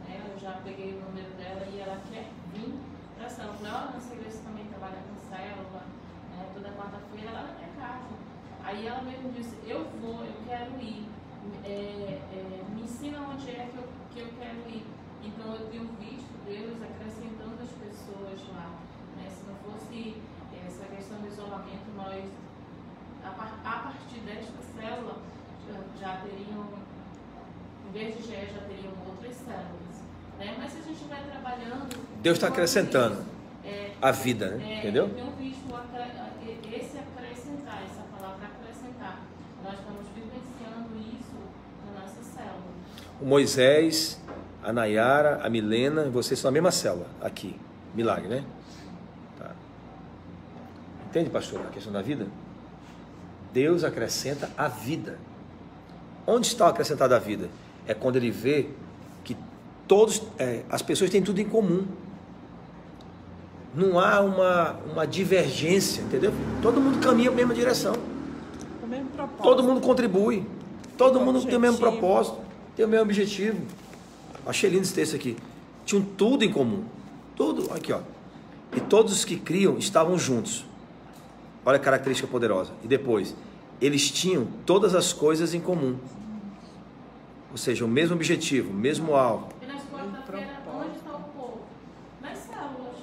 S2: né? Eu já peguei o número dela e ela quer vir para a célula. Eu falei, olha, nossa igreja também trabalha com célula, né? Toda quarta-feira lá na minha casa. Aí ela mesmo disse, eu vou, eu quero ir, me ensina onde é que eu quero ir. Então eu tenho visto Deus acrescentando as pessoas lá, né? Se não fosse essa questão do isolamento, nós a partir desta célula já teriam, em vez de GE, já teriam outras células, né? Mas se a gente vai trabalhando,
S1: Deus está acrescentando a vida, né? Entendeu?
S2: Eu tenho visto esse acrescentar, essa palavra acrescentar. Nós estamos vivenciando isso na nossa célula.
S1: O Moisés, a Nayara, a Milena, vocês são a mesma célula aqui. Milagre, né? Tá. Entende, pastor, a questão da vida? Deus acrescenta a vida. Onde está acrescentada a vida? É quando ele vê que as pessoas têm tudo em comum. Não há uma divergência, entendeu? Todo mundo caminha para a mesma direção.
S5: O mesmo propósito.
S1: Todo mundo contribui. Todo mundo tem o mesmo propósito, tem o mesmo objetivo. Achei lindo esse texto aqui. Tinham tudo em comum. Tudo, aqui ó. E todos os que criam estavam juntos. Olha a característica poderosa. E depois, eles tinham todas as coisas em comum. Ou seja, o mesmo objetivo, o mesmo alvo.
S2: E nas quarta-feiras, onde está o povo? Nas células.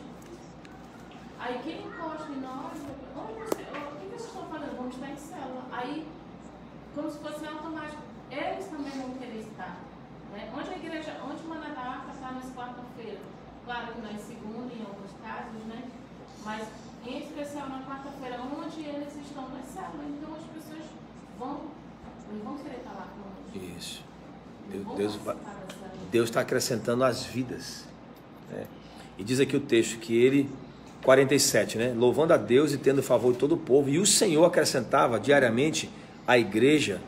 S2: Aí quem encosta em nós, o que vocês estão fazendo? Vamos estar em célula. Aí, como se fosse automático, eles também vão querer estar. Né? Onde a igreja, onde o Maná da Arca está nas quarta-feiras? Claro que nas segunda, em alguns casos, né? Mas em especial na quarta-feira, onde eles estão nas células. Então as pessoas vão querer estar lá conosco.
S1: Isso. Deus está acrescentando as vidas. Né? E diz aqui o texto que ele, 47, né? Louvando a Deus e tendo favor de todo o povo. E o Senhor acrescentava diariamente à igreja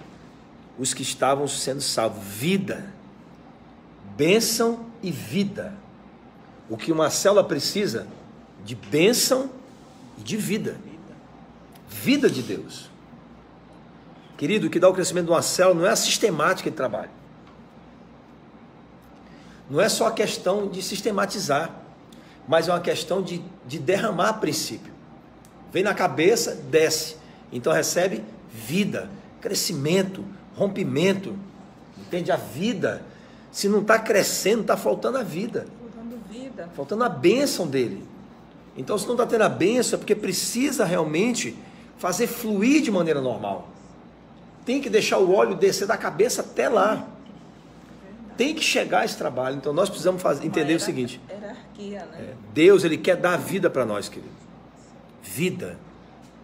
S1: os que estavam sendo salvos. Vida, bênção e vida. O que uma célula precisa? De bênção e de vida. Vida de Deus. Querido, o que dá o crescimento de uma célula não é a sistemática de trabalho. Não é só a questão de sistematizar, mas é uma questão de derramar a princípio. Vem na cabeça, desce. Então recebe vida, crescimento, rompimento. Entende? A vida. Se não está crescendo, está faltando a vida.
S5: Faltando vida.
S1: Faltando a bênção dele. Então, se não está tendo a bênção, é porque precisa realmente fazer fluir de maneira normal. Tem que deixar o óleo descer da cabeça até lá. Tem que chegar a esse trabalho. Então, nós precisamos entender o seguinte.
S5: Hierarquia, né?
S1: Deus, ele quer dar vida para nós, querido. Vida.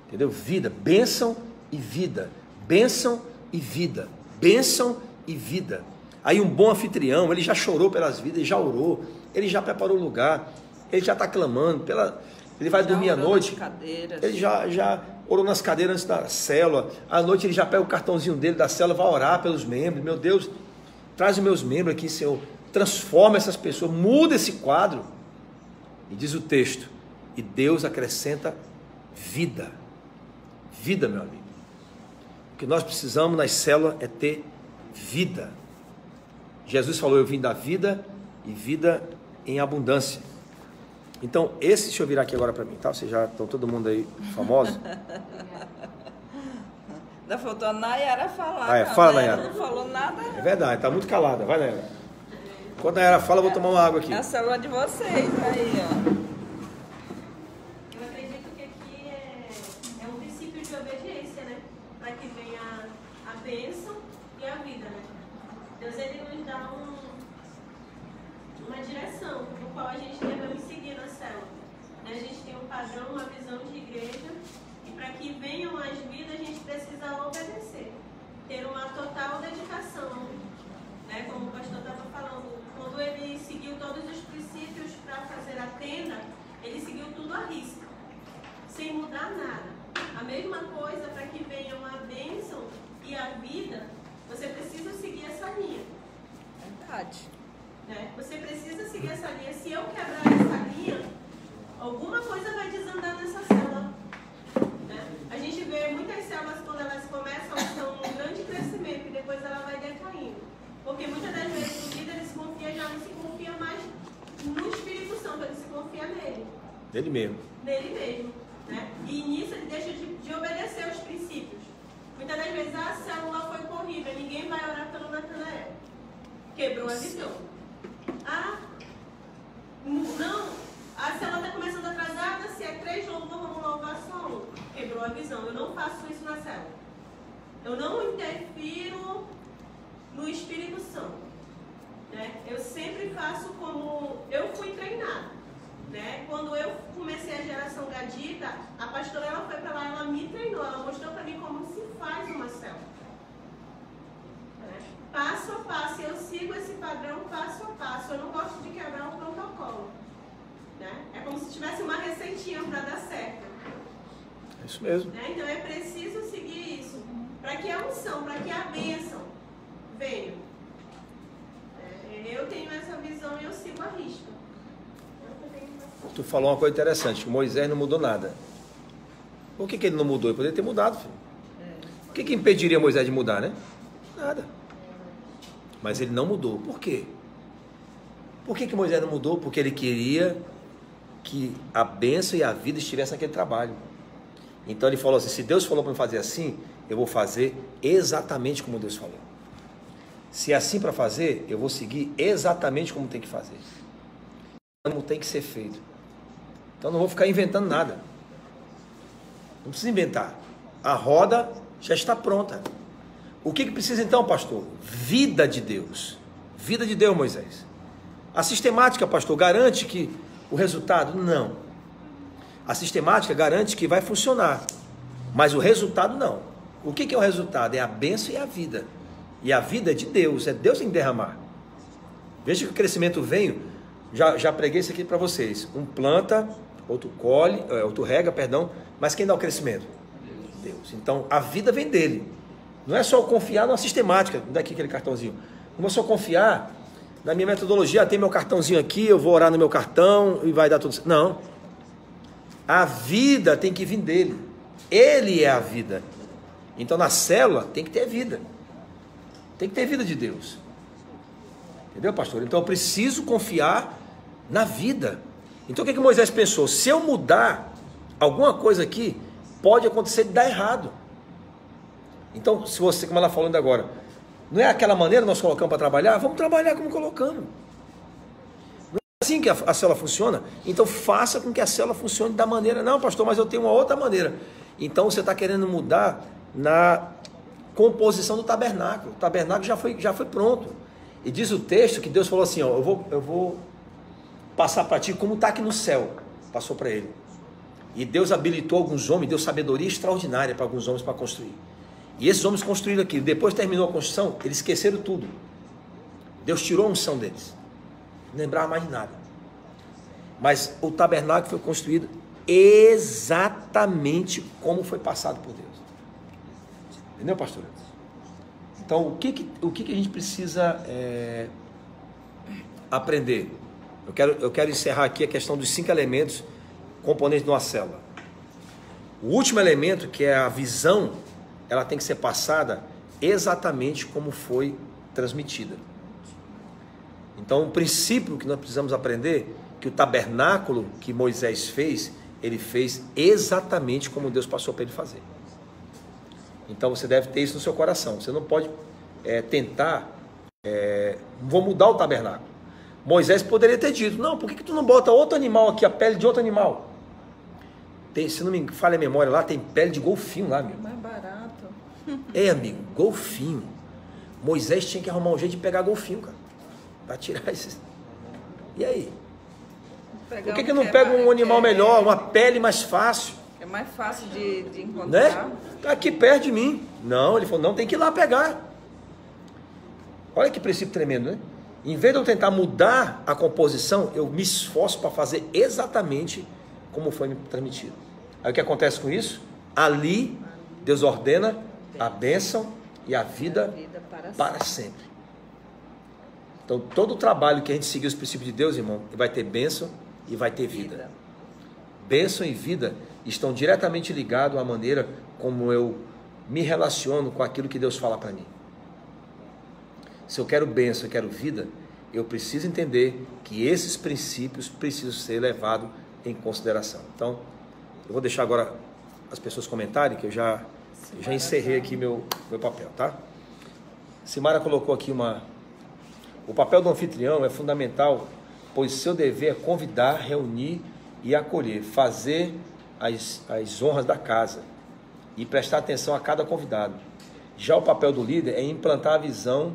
S1: Entendeu? Vida. Bênção e vida. Bênção e vida. Bênção e vida. Aí um bom anfitrião, ele já chorou pelas vidas, ele já orou, ele já preparou o lugar, ele já está clamando, ele vai dormir à noite, ele já orou nas cadeiras antes da célula, à noite ele já pega o cartãozinho dele da célula, vai orar pelos membros. Meu Deus, traz os meus membros aqui, Senhor, transforma essas pessoas, muda esse quadro. E diz o texto, e Deus acrescenta vida. Vida, meu amigo. O que nós precisamos nas células é ter vida. Jesus falou, eu vim dar vida e vida em abundância. Então, deixa eu virar aqui agora para mim, tá? Vocês já estão todo mundo aí famoso.
S5: Ainda faltou a Nayara falar.
S1: Fala, Nayara.
S5: Não falou nada.
S1: É verdade, tá muito calada. Vai, Nayara. Quando a Nayara fala, eu vou tomar uma água aqui.
S5: É a célula de vocês aí, ó.
S6: Eu acredito que aqui é um princípio de obediência, né? Para que venha a bênção e a vida, né? Deus, ele nos dá uma direção no qual a gente deve seguir na célula. A gente tem um padrão, uma visão de igreja, e para que venham as vidas, a gente precisa obedecer. Ter uma total dedicação, né? Como o pastor estava falando, quando ele seguiu todos os princípios para fazer a tenda, ele seguiu tudo à risca, sem mudar nada. A mesma coisa para que venha a bênção e a vida, você precisa seguir essa linha.
S5: Verdade.
S6: Né? Você precisa seguir essa linha. Se eu quebrar essa linha, alguma coisa vai desandar nessa célula. Né? A gente vê muitas células, quando elas começam, são um grande crescimento e depois ela vai decaindo. Porque muitas das vezes o líder se confia, já não se confia mais no Espírito Santo, ele se confia nele.
S1: Nele mesmo.
S6: Nele mesmo. Né? E nisso ele deixa de obedecer aos princípios. Muitas das vezes a célula foi corrida, ninguém vai orar pelo Natanael. Quebrou a visão. Não, a célula está começando atrasada, se é 3 louvor, vamos louvar só 1. Quebrou a visão. Eu não faço isso na célula. Eu não interfiro no Espírito Santo. Né? Eu sempre faço como eu fui treinada. Né? Quando eu comecei a geração Gadita, a pastora ela foi para lá, ela me treinou, ela mostrou para mim como se faz uma célula. Né? Passo a passo, eu sigo esse padrão passo a passo. Eu não gosto de quebrar o protocolo. Né? É como se tivesse uma receitinha para dar certo.
S1: É isso mesmo.
S6: Né? Então é preciso seguir isso para que a unção, para que a bênção venha. Eu tenho essa visão e eu sigo a risca.
S1: Tu falou uma coisa interessante, que Moisés não mudou nada. Por que ele não mudou? Ele poderia ter mudado, filho. O que impediria Moisés de mudar, né? Nada. Mas ele não mudou. Por quê? Por que Moisés não mudou? Porque ele queria que a bênção e a vida estivessem naquele trabalho. Então ele falou assim, se Deus falou para eu fazer assim, eu vou fazer exatamente como Deus falou. Se é assim para fazer, eu vou seguir exatamente como tem que fazer. Como tem que ser feito. Então não vou ficar inventando nada. Não precisa inventar. A roda já está pronta. O que precisa então, pastor? Vida de Deus. Vida de Deus, Moisés. A sistemática, pastor, garante que o resultado? Não. A sistemática garante que vai funcionar. Mas o resultado não. O que é o resultado? É a bênção e a vida. E a vida é de Deus. É Deus em derramar. Veja que o crescimento vem. Já preguei isso aqui para vocês. Um planta, outro colhe, outro rega, perdão. Mas quem dá o crescimento? Deus. Então a vida vem dele. Não é só eu confiar numa sistemática. Daqui aquele cartãozinho. Não é só confiar na minha metodologia. Tem meu cartãozinho aqui, eu vou orar no meu cartão e vai dar tudo certo. Não. A vida tem que vir dele. Ele é a vida. Então na célula tem que ter vida. Tem que ter vida de Deus. Entendeu, pastor? Então eu preciso confiar na vida. Então o que Moisés pensou? Se eu mudar alguma coisa aqui, pode acontecer de dar errado. Então, se você, como ela falando agora, não é aquela maneira que nós colocamos para trabalhar? Vamos trabalhar como colocamos. Não é assim que a célula funciona? Então faça com que a célula funcione da maneira. Não, pastor, mas eu tenho uma outra maneira. Então você está querendo mudar na composição do tabernáculo. O tabernáculo já foi pronto. E diz o texto que Deus falou assim, ó, eu vou passar para ti como está aqui no céu. Passou para ele. E Deus habilitou alguns homens, deu sabedoria extraordinária para alguns homens para construir. E esses homens construíram aquilo. Depois terminou a construção, eles esqueceram tudo. Deus tirou a unção deles. Não lembrava mais de nada. Mas o tabernáculo foi construído exatamente como foi passado por Deus. Entendeu, pastor? Então, o que a gente precisa aprender? Eu quero encerrar aqui a questão dos 5 elementos componentes de uma célula. O último elemento, que é a visão, ela tem que ser passada exatamente como foi transmitida. Então, o princípio que nós precisamos aprender, que o tabernáculo que Moisés fez, ele fez exatamente como Deus passou para ele fazer. Então, você deve ter isso no seu coração. Você não pode tentar, vou mudar o tabernáculo. Moisés poderia ter dito, não, por que tu não bota outro animal aqui, a pele de outro animal? Se não me falha a memória lá, tem pele de golfinho lá, meu.
S5: Mais barato.
S1: Amigo, golfinho. Moisés tinha que arrumar um jeito de pegar golfinho, cara. Para tirar esses. E aí? Por que não pega um animal melhor, uma pele mais fácil?
S5: É mais fácil de encontrar.
S1: Né? Tá aqui perto de mim. Não, ele falou, não, tem que ir lá pegar. Olha que princípio tremendo, né? Em vez de eu tentar mudar a composição, eu me esforço para fazer exatamente como foi me transmitido. Aí o que acontece com isso? Ali, Deus ordena a bênção e a vida para sempre. Então, todo o trabalho que a gente seguir os princípios de Deus, irmão, vai ter bênção e vai ter vida. Bênção e vida estão diretamente ligados à maneira como eu me relaciono com aquilo que Deus fala para mim. Se eu quero bênção, eu quero vida, eu preciso entender que esses princípios precisam ser levados em consideração. Então, eu vou deixar agora as pessoas comentarem, que eu já encerrei aqui meu papel, tá? Simara colocou aqui o papel do anfitrião é fundamental, pois seu dever é convidar, reunir e acolher, fazer as honras da casa e prestar atenção a cada convidado. Já o papel do líder é implantar a visão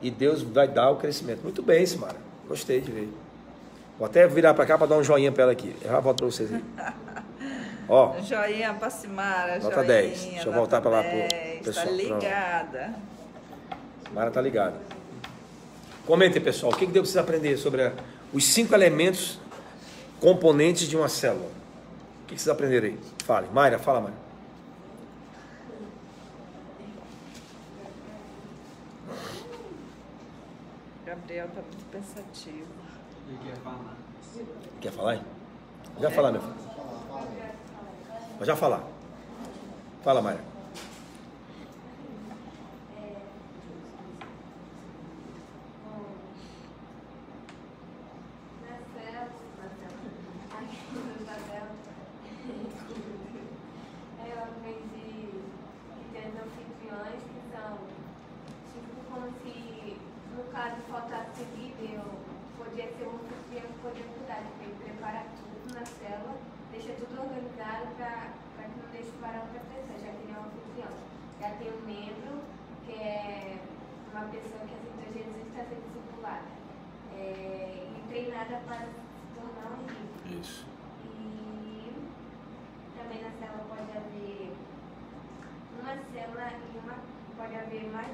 S1: e Deus vai dar o crescimento. Muito bem, Simara. Gostei de ver. Vou até virar para cá para dar um joinha para ela aqui. Eu já volto para vocês aí. Ó,
S5: joinha para Simara.
S1: Nota 10. Deixa eu voltar para lá para o pessoal.
S5: Está ligada.
S1: Simara está ligada. Comentem, pessoal. O que Deus precisa aprender sobre os 5 elementos componentes de uma célula? O que vocês aprenderam aí? Fale. Mayra, fala, Mayra.
S5: Gabriel está muito pensativo.
S3: Ele quer falar.
S1: Quer falar, hein? Já falar, meu filho. Pode já falar. Fala, Mayra.
S7: Já tem um membro que é uma pessoa que aceitou Jesus e está sendo discipulada e treinada para se tornar um líder.
S1: Isso.
S7: E também na célula pode haver uma célula pode haver mais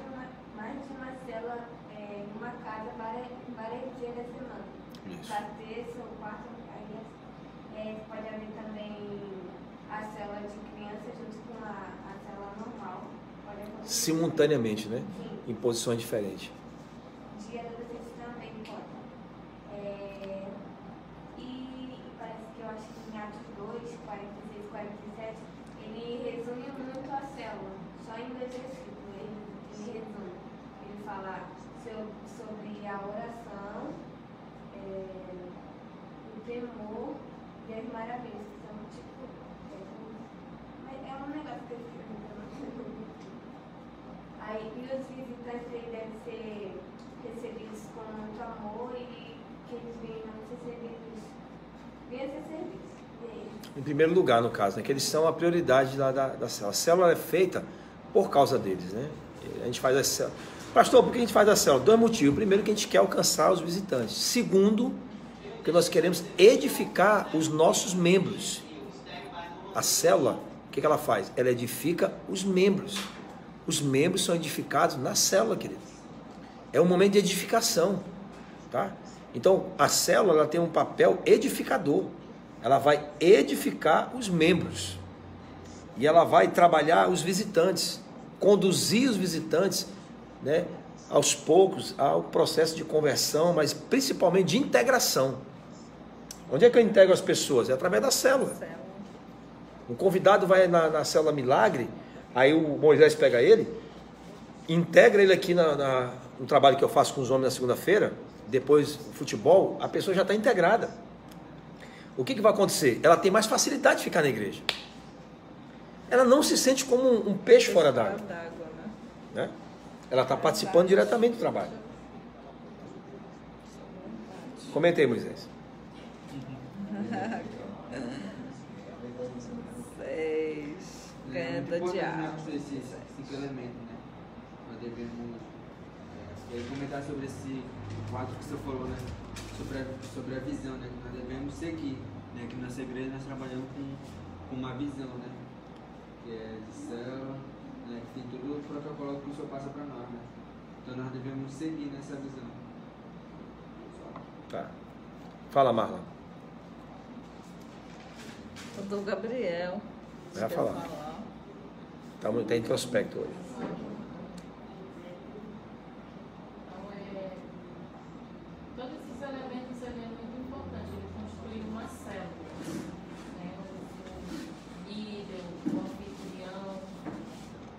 S7: de uma célula em uma casa vários dias da semana.
S1: Isso.
S7: Para terça ou quarta, aí pode haver também a célula de criança junto com a célula normal.
S1: Simultaneamente, né?
S7: Sim.
S1: Em posições diferentes.
S7: De adolescentes também pode. E parece que eu acho que em Atos 2, 46, 47, ele resume muito a célula. Só em 2 versículos ele resume. Ele fala sobre a oração, o temor e as maravilhas. Que são tipo. É um negócio que eu escrevi. Aí, e os visitantes devem ser recebidos com muito amor e que eles venham ser servidos.
S1: Em primeiro lugar, no caso, né, que eles são a prioridade da célula. A célula é feita por causa deles, né? A gente faz a célula. Pastor, por que a gente faz a célula? 2 motivos. Primeiro, que a gente quer alcançar os visitantes. Segundo, que nós queremos edificar os nossos membros. A célula, o que ela faz? Ela edifica os membros. Os membros são edificados na célula, querido. É um momento de edificação, tá? Então, a célula ela tem um papel edificador. Ela vai edificar os membros. E ela vai trabalhar os visitantes, conduzir os visitantes, né, aos poucos ao processo de conversão, mas principalmente de integração. Onde é que eu integro as pessoas? É através da célula. Um convidado vai na célula Milagre, aí o Moisés pega ele, integra ele aqui no trabalho que eu faço com os homens na segunda-feira, depois o futebol, a pessoa já está integrada. O que vai acontecer? Ela tem mais facilidade de ficar na igreja. Ela não se sente como um peixe fora d'água. Né? Ela está participando diretamente do trabalho. Comenta aí, Moisés.
S5: 6. Ganhador de ar.
S3: Esses 5 elementos, né? Nós devemos comentar sobre esse 4 que você falou, né? Sobre a visão, né? Nós devemos seguir, né? Aqui na nossa igreja nós trabalhamos com uma visão, né? Que é de célula, né? Que tem todo o protocolo que o Senhor passa para nós, né? Então nós devemos seguir nessa visão.
S1: Tá. Fala, Marlon.
S5: O do Gabriel.
S1: Vai falar. Está introspecto hoje.
S2: Todos esses elementos ali é muito importante. Ele construiu uma célula, né? O líder, o anfitrião,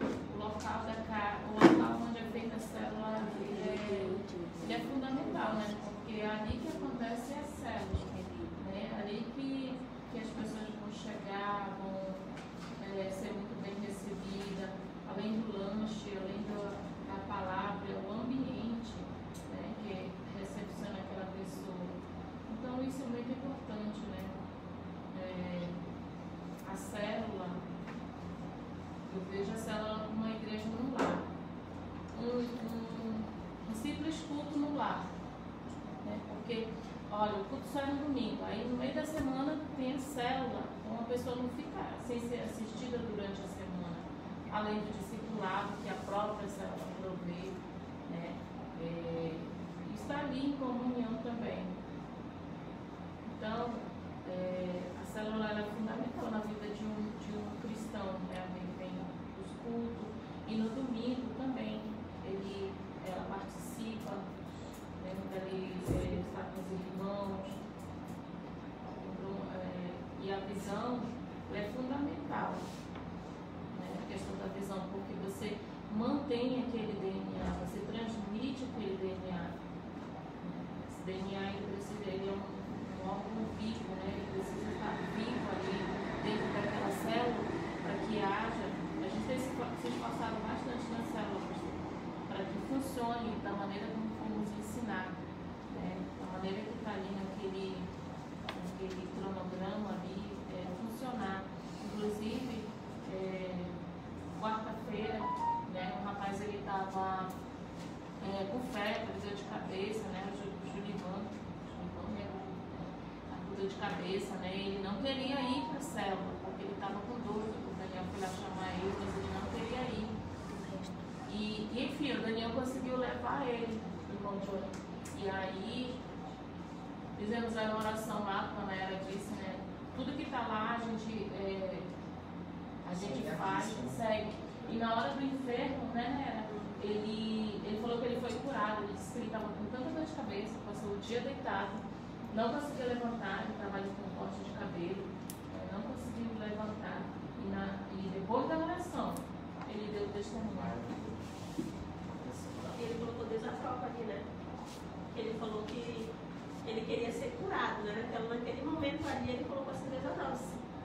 S2: o local onde é feita a célula, ele é fundamental, né? Porque é ali que acontece a célula, né? É ali que as pessoas vão chegar, vão ser muito bem recebidas, além do lanche, além da palavra, o ambiente, né, que recepciona aquela pessoa. Então isso é muito importante, né? A célula, eu vejo a célula como uma igreja no lar, um simples culto no lar, né? Porque olha, o culto sai no domingo, aí no meio da semana tem a célula, então a pessoa não fica sem ser assistida durante a semana, além do discipulado que a própria célula provê, né? Está ali em comunhão também. Então, a célula é fundamental na vida de um cristão, né? Ele vem os cultos e no domingo também ela participa, né? Ele está com os irmãos, e a visão é fundamental, né? A questão da visão, porque você mantém aquele DNA, você transmite aquele DNA. Esse DNA ele é um órgão vivo, né? Ele precisa estar vivo ali dentro daquela célula para que haja. A gente tem se esforçado bastante na célula para que funcione da maneira como fomos ensinados, né? Da maneira que está ali naquele cronograma ali, funcionar. Inclusive, quarta-feira, né, um rapaz ele estava com febre, dor de cabeça, né? O Julivan, a dor de cabeça, né? Ele não queria ir para a célula, porque ele estava com dor. O Daniel foi lá chamar ele, mas ele não queria ir. E enfim, o Daniel conseguiu levar ele no controle. E aí, fizemos a oração lá, como a Nayara disse, né? Tudo que está lá a gente faz, segue. E na hora do inferno, né, ele falou que ele foi curado. Ele disse que ele estava com tanta dor de cabeça, passou o dia deitado, não conseguia levantar, ele trabalha com corte de cabelo, não conseguiu levantar. E depois da oração, ele deu testemunho.
S6: Ele colocou Deus à prova ali, né? Ele falou que ele queria ser curado, né? Então, naquele momento ali, ele colocou assim,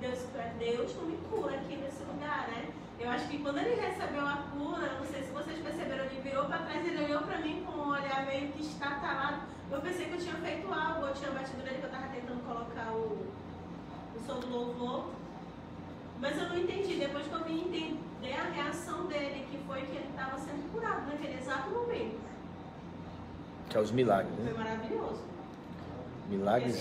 S6: Deus é Deus, tu me cura aqui nesse lugar, né? Eu acho que quando ele recebeu a cura, não sei se vocês perceberam, ele virou para trás, ele olhou para mim com um olhar meio que estatalado. Eu pensei que eu tinha feito algo, eu tinha batido nele, que eu estava tentando colocar o som do louvor. Mas eu não entendi. Depois que eu vim entender a reação dele, que foi que ele estava sendo curado naquele exato momento.
S1: Que é os milagres, né?
S6: Foi maravilhoso.
S1: Milagres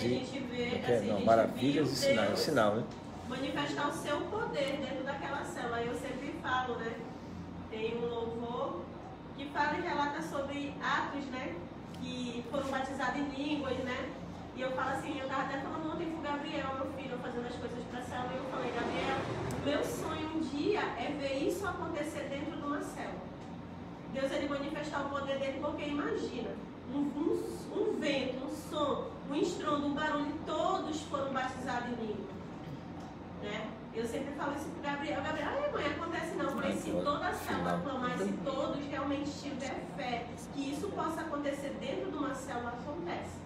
S1: maravilhas e sinais. É sinal, né?
S6: Manifestar o seu poder dentro daquela célula. Eu sempre falo, né? tem um louvor que fala e relata sobre atos, né? Que foram batizados em línguas, né? E eu falo assim, eu estava até falando ontem com o Gabriel, meu filho, fazendo as coisas para a célula, e eu falei, Gabriel, meu sonho um dia é ver isso acontecer dentro de uma célula. Deus, ele manifestar o poder dele, porque imagina, um vento, um som, um estrondo, um barulho, todos foram batizados em língua, né? Eu sempre falo isso para o Gabriel, ai mãe, acontece não, mas se toda a célula clamar, se todos realmente tiver fé, que isso possa acontecer dentro de uma célula, acontece.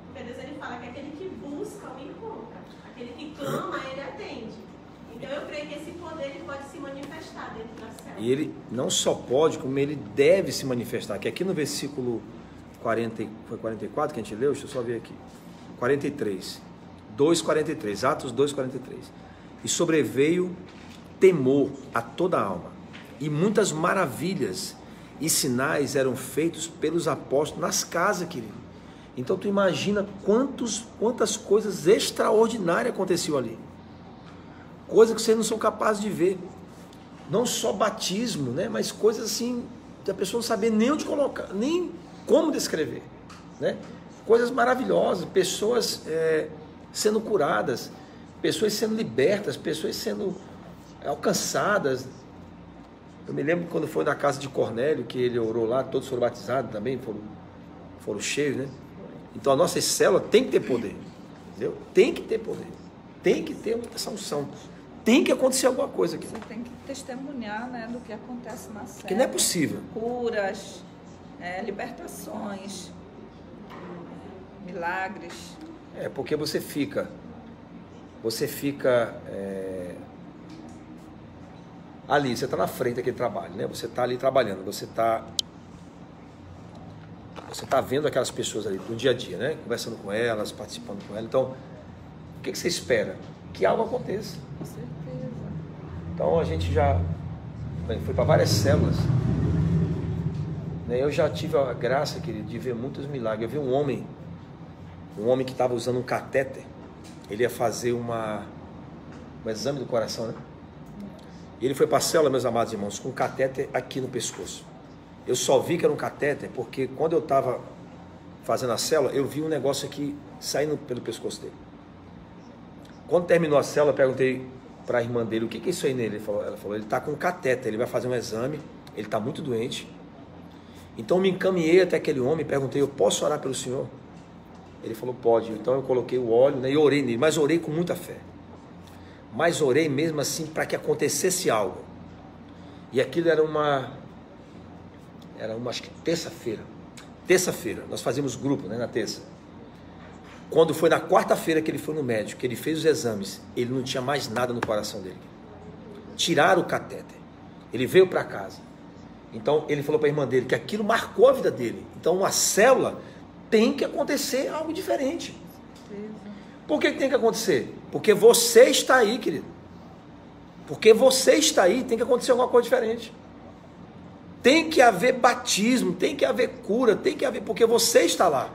S6: Porque Deus, ele fala que aquele que busca, o encontra, aquele que clama, ele atende. Então eu creio que esse poder ele pode se manifestar dentro da célula.
S1: E ele não só pode, como ele deve se manifestar, que aqui no versículo 40, foi 44 que a gente leu? Deixa eu só ver aqui. 43. 2:43, Atos 2:43. E sobreveio temor a toda a alma, e muitas maravilhas e sinais eram feitos pelos apóstolos nas casas, querido. Então tu imagina quantas coisas extraordinárias aconteciam ali. Coisas que vocês não são capazes de ver. Não só batismo, né? Mas coisas assim, que a pessoa não sabia nem onde colocar, nem como descrever, né? Coisas maravilhosas, pessoas sendo curadas, pessoas sendo libertas, pessoas sendo alcançadas. Eu me lembro quando foi na casa de Cornélio, que ele orou lá, todos foram batizados também, foram cheios, né? Então a nossa célula tem que ter poder, entendeu? Tem que ter poder, tem que ter essa unção, tem que acontecer alguma coisa aqui.
S5: Você tem que testemunhar, né, do que acontece na célula.
S1: Que não é possível.
S5: Curas, libertações, milagres.
S1: Porque você fica ali, você está na frente daquele trabalho, né? Você está ali trabalhando, você está vendo aquelas pessoas ali no dia a dia, né? Conversando com elas, participando com elas. Então, o que você espera? Que algo aconteça.
S5: Com certeza.
S1: Então, a gente já foi para várias células. Eu já tive a graça, querido, de ver muitos milagres. Eu vi um homem que estava usando um catéter. Ele ia fazer um exame do coração, né? E ele foi para a célula, meus amados irmãos, com um catéter aqui no pescoço. Eu só vi que era um catéter porque quando eu estava fazendo a célula, eu vi um negócio aqui saindo pelo pescoço dele. Quando terminou a célula, eu perguntei para a irmã dele, o que é isso aí nele? Ela falou, ele está com um catéter, ele vai fazer um exame, ele está muito doente. Então eu me encaminhei até aquele homem e perguntei, eu posso orar pelo senhor? Ele falou, pode. Então eu coloquei o óleo, né, e orei nele, mas orei com muita fé. Mas orei mesmo assim para que acontecesse algo. E aquilo era acho que terça-feira, nós fazíamos grupo, né, na terça. Quando foi na quarta-feira que ele foi no médico, que ele fez os exames, ele não tinha mais nada no coração dele. Tiraram o catéter. Ele veio para casa. Então ele falou para a irmã dele que aquilo marcou a vida dele. Então uma célula tem que acontecer algo diferente. Por que tem que acontecer? Porque você está aí, querido. Porque você está aí, tem que acontecer alguma coisa diferente. Tem que haver batismo, tem que haver cura, tem que haver, porque você está lá.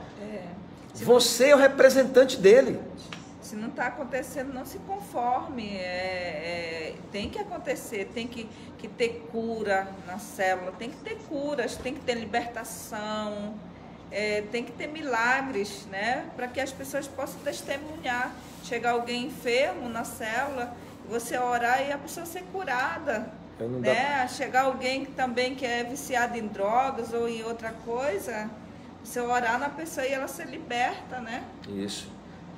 S1: Você é o representante dele.
S5: Se não está acontecendo, não se conforme. Tem que acontecer, tem que ter cura na célula, tem que ter curas, tem que ter libertação, tem que ter milagres, né? Para que as pessoas possam testemunhar. Chegar alguém enfermo na célula, você orar e a pessoa ser curada. Né? Chegar alguém que é viciado em drogas ou em outra coisa, você orar na pessoa e ela se liberta, né?
S1: Isso.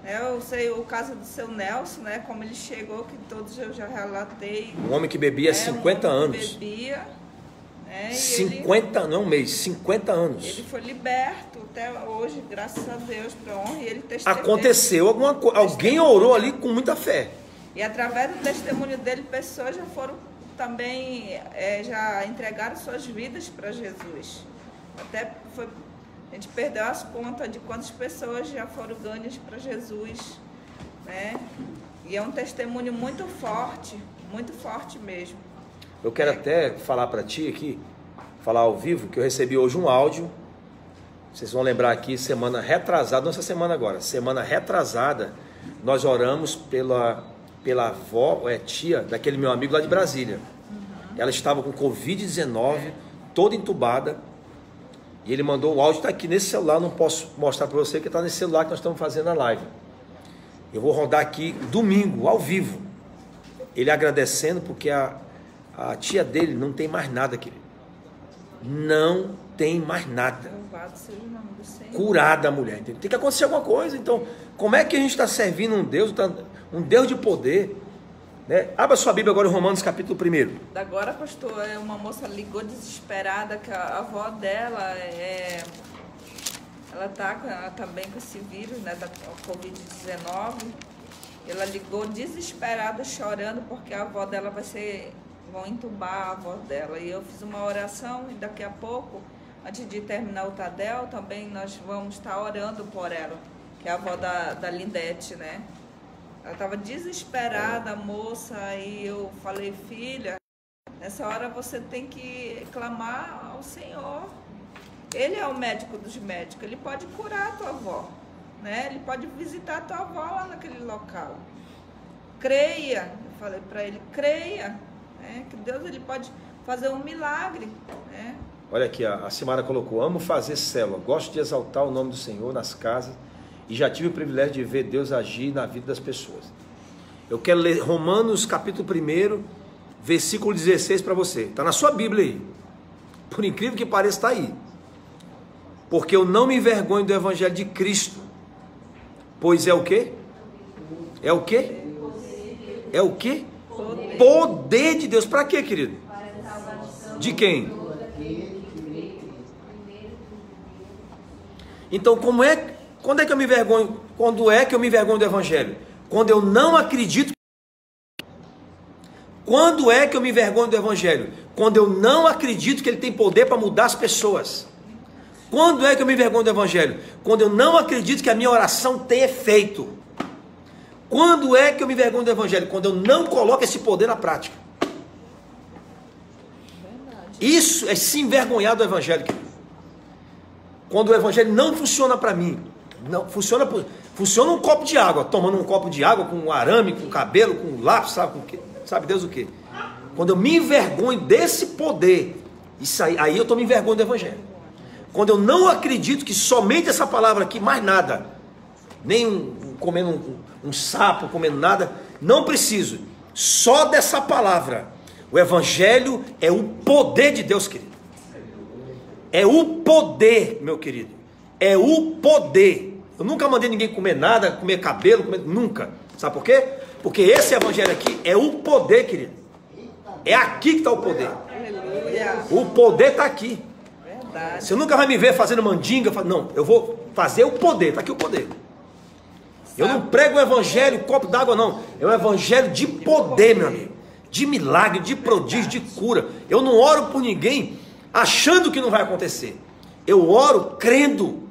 S5: Eu sei o caso do seu Nelson, né? Como ele chegou, que todos eu já relatei.
S1: Um homem que bebia há 50 anos.
S5: Que bebia.
S1: 50, não um mês, 50 anos.
S5: Ele foi liberto até hoje, graças a Deus, para honra, e ele testemunhou.
S1: Aconteceu alguma coisa, alguém orou ali com muita fé.
S5: E através do testemunho dele, pessoas já foram também, já entregaram suas vidas para Jesus. A gente perdeu as contas de quantas pessoas já foram ganhas para Jesus, né? E é um testemunho muito forte mesmo.
S1: Eu quero até falar para ti aqui, falar ao vivo, que eu recebi hoje um áudio. Vocês vão lembrar aqui, semana retrasada, não essa semana agora, semana retrasada, nós oramos pela avó, tia, daquele meu amigo lá de Brasília. Ela estava com Covid-19, toda entubada. E ele mandou o áudio, está aqui nesse celular, não posso mostrar para você, que está nesse celular que nós estamos fazendo a live. Eu vou rodar aqui domingo, ao vivo. Ele agradecendo porque a tia dele não tem mais nada, querido. Não tem mais nada.
S5: Louvado seja o nome do Senhor.
S1: Curada a mulher. Entendeu? Tem que acontecer alguma coisa. Então, como é que a gente está servindo um Deus de poder? Né? Abra sua Bíblia agora em Romanos capítulo 1.
S5: Agora, pastor, uma moça ligou desesperada que a avó dela ela tá bem com esse vírus, né, da Covid-19. Ela ligou desesperada, chorando, porque a avó dela vão entubar a avó dela. E eu fiz uma oração e daqui a pouco, antes de terminar o Tadel, também nós vamos estar orando por ela, que é a avó da Lindete, né? Ela estava desesperada, a moça, aí eu falei, filha, nessa hora você tem que clamar ao Senhor. Ele é o médico dos médicos, ele pode curar a tua avó, né? Ele pode visitar a tua avó lá naquele local. Creia, eu falei para ele, creia, né? Que Deus ele pode fazer um milagre, né?
S1: Olha aqui, a Simara colocou, amo fazer célula, gosto de exaltar o nome do Senhor nas casas e já tive o privilégio de ver Deus agir na vida das pessoas. Eu quero ler Romanos capítulo 1, versículo 16 para você. Está na sua Bíblia aí. Por incrível que pareça, está aí. Porque eu não me envergonho do Evangelho de Cristo, pois é o quê? É o quê? É o quê? Poder de Deus. Para quê, querido? De quem? Então, quando é que eu me envergonho? Quando é que eu me envergonho do Evangelho? Quando eu não acredito. Quando é que eu me envergonho do Evangelho? Quando eu não acredito que ele tem poder para mudar as pessoas. Quando é que eu me envergonho do Evangelho? Quando eu não acredito que a minha oração tem efeito. Quando é que eu me envergonho do Evangelho? Quando eu não coloco esse poder na prática. Isso é se envergonhar do Evangelho, querido. Quando o Evangelho não funciona para mim, não funciona um copo de água, tomando um copo de água com arame, com cabelo, com lápis, sabe Deus o que? Quando eu me envergonho desse poder, aí eu estou me envergonhando do Evangelho. Quando eu não acredito que somente essa palavra aqui, mais nada, nem comendo um sapo, comendo nada, não preciso, só dessa palavra. O Evangelho é o poder de Deus, querido. É o poder, meu querido. É o poder. Eu nunca mandei ninguém comer nada, comer cabelo, nunca. Sabe por quê? Porque esse Evangelho aqui é o poder, querido. É aqui que está o poder.
S5: Aleluia.
S1: O poder está aqui.
S5: Verdade.
S1: Você nunca vai me ver fazendo mandinga. Não, eu vou fazer o poder. Está aqui o poder. Eu não prego o Evangelho, copo d'água, não. É um Evangelho de poder, meu amigo. De milagre, de prodígio, de cura. Eu não oro por ninguém achando que não vai acontecer. Eu oro crendo.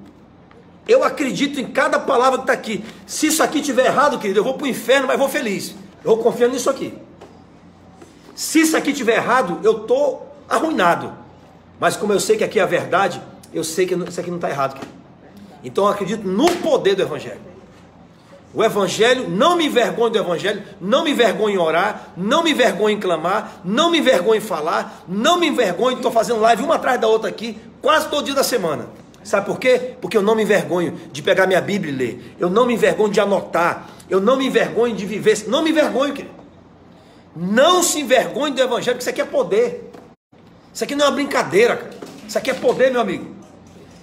S1: Eu acredito em cada palavra que está aqui. Se isso aqui estiver errado, querido, eu vou para o inferno, mas vou feliz. Eu vou confiando nisso aqui. Se isso aqui estiver errado, eu estou arruinado. Mas como eu sei que aqui é a verdade, eu sei que isso aqui não está errado, querido. Então eu acredito no poder do Evangelho. O Evangelho, não me envergonho do Evangelho, não me envergonho em orar, não me envergonho em clamar, não me envergonho em falar, não me envergonho, estou fazendo live uma atrás da outra aqui, quase todo dia da semana. Sabe por quê? Porque eu não me envergonho de pegar minha Bíblia e ler, eu não me envergonho de anotar, eu não me envergonho de viver, não me envergonho, querido. Não se envergonhe do Evangelho, porque isso aqui é poder. Isso aqui não é uma brincadeira, cara. Isso aqui é poder, meu amigo.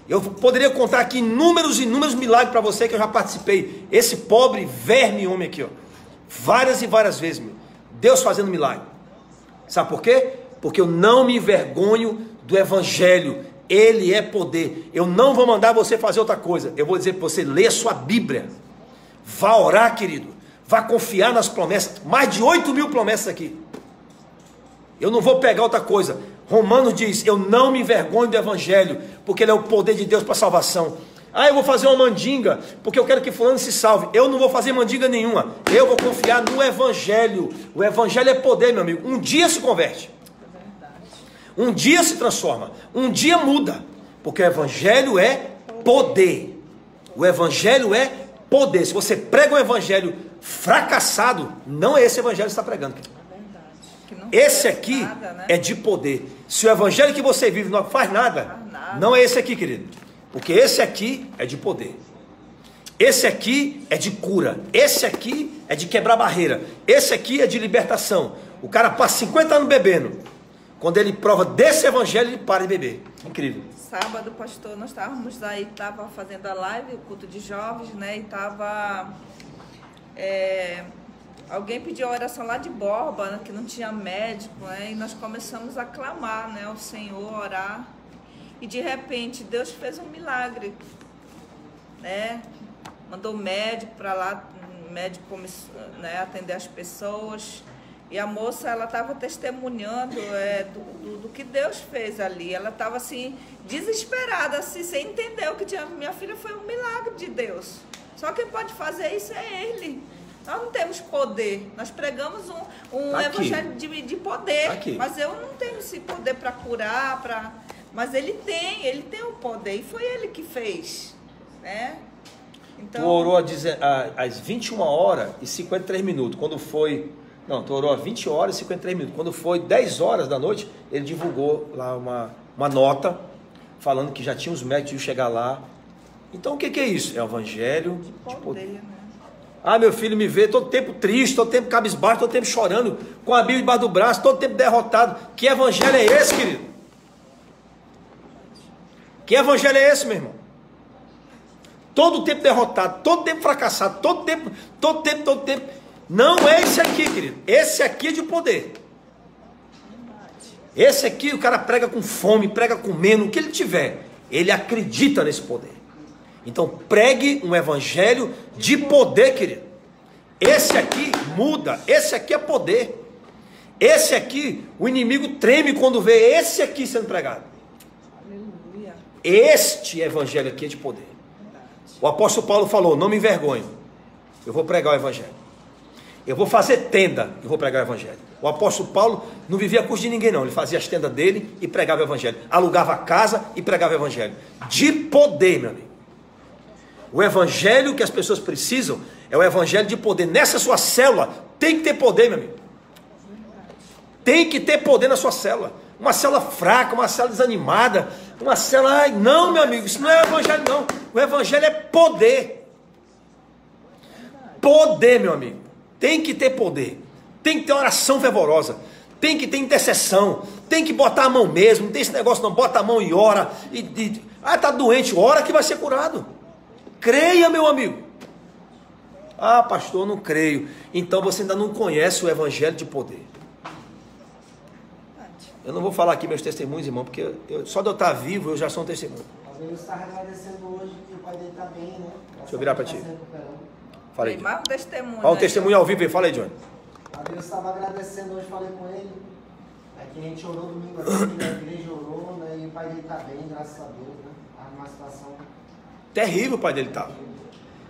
S1: Eu poderia contar aqui inúmeros e inúmeros milagres para você que eu já participei. Esse pobre verme homem aqui, ó. Várias e várias vezes, meu. Deus fazendo milagre. Sabe por quê? Porque eu não me envergonho do Evangelho. Ele é poder. Eu não vou mandar você fazer outra coisa. Eu vou dizer para você, lê a sua Bíblia. Vá orar, querido. Vá confiar nas promessas. Mais de 8.000 promessas aqui. Eu não vou pegar outra coisa. Romanos diz, eu não me envergonho do Evangelho, porque ele é o poder de Deus para a salvação. Ah, eu vou fazer uma mandinga, porque eu quero que fulano se salve. Eu não vou fazer mandinga nenhuma. Eu vou confiar no Evangelho. O Evangelho é poder, meu amigo. Um dia se converte. Um dia se transforma. Um dia muda. Porque o Evangelho é poder. O Evangelho é poder. Se você prega um Evangelho fracassado, não é esse Evangelho que você está pregando.
S5: É verdade. Que não
S1: esse aqui
S5: nada, né?
S1: é de poder. Se o evangelho que você vive não faz nada, não é esse aqui, querido. Porque esse aqui é de poder. Esse aqui é de cura. Esse aqui é de quebrar barreira. Esse aqui é de libertação. O cara passa 50 anos bebendo. Quando ele prova desse evangelho, ele para de beber. Incrível.
S5: Sábado, pastor, nós estávamos aí, estava fazendo a live, o culto de jovens, né? E estava... alguém pediu a oração lá de Borba, né, que não tinha médico, né? E nós começamos a clamar, né? Ao Senhor, orar. E de repente, Deus fez um milagre, né? Mandou médico para lá, médico começou, né, atender as pessoas. E a moça, ela estava testemunhando do que Deus fez ali. Ela estava assim, desesperada, assim, sem entender o que tinha. Minha filha, foi um milagre de Deus. Só quem pode fazer isso é Ele. Nós não temos poder. Nós pregamos um evangelho de poder. Mas eu não tenho esse poder para curar, mas Ele tem o poder. E foi Ele que fez, né? Então...
S1: Tu orou às 21 horas e 53 minutos. Quando foi... Não, tu orou às 20 horas e 53 minutos. Quando foi 10 horas da noite, ele divulgou lá uma nota falando que já tinha os médicos de chegar lá. Então o que é isso? É o evangelho de poder. Né? Ah, meu filho me vê todo tempo triste, todo tempo cabisbaixo, todo tempo chorando, com a Bíblia debaixo do braço, todo tempo derrotado. Que evangelho é esse, querido? Que evangelho é esse, meu irmão? Todo tempo derrotado, todo tempo fracassado, todo tempo. Não é esse aqui, querido. Esse aqui é de poder. Esse aqui o cara prega com fome, prega com menos, o que ele tiver. Ele acredita nesse poder. Então pregue um evangelho de poder, querido. Esse aqui muda, esse aqui é poder. Esse aqui, o inimigo treme quando vê esse aqui sendo pregado.
S5: Aleluia.
S1: Este evangelho aqui é de poder. O apóstolo Paulo falou, não me envergonho. Eu vou pregar o evangelho. Eu vou fazer tenda e vou pregar o evangelho. O apóstolo Paulo não vivia a custo de ninguém não. Ele fazia as tendas dele e pregava o evangelho. Alugava a casa e pregava o evangelho. De poder, meu amigo. O evangelho que as pessoas precisam é o evangelho de poder. Nessa sua célula tem que ter poder, meu amigo. Tem que ter poder na sua célula. Uma célula fraca, uma célula desanimada, uma célula... Ai, não, meu amigo, isso não é evangelho não. O evangelho é poder. Poder, meu amigo. Tem que ter poder, tem que ter oração fervorosa, tem que ter intercessão, tem que botar a mão mesmo, não tem esse negócio não, bota a mão e ora, tá doente, ora que vai ser curado. Creia, meu amigo. Ah, pastor, não creio. Então você ainda não conhece o evangelho de poder. Eu não vou falar aqui meus testemunhos, irmão, porque só de eu estar vivo eu já sou um testemunho.
S4: Eu estava agradecendo hoje que o pai dele está bem, né?
S1: Deixa eu virar para ti. Falei.
S5: Mais um testemunho.
S1: Olha o testemunho ao vivo aí, fala aí, Johnny.
S4: Eu estava agradecendo hoje, falei com ele. Aqui a gente orou domingo aqui, a igreja orou, né? E o pai dele está bem, graças a Deus, né? Está numa situação
S1: terrível, o pai dele tá.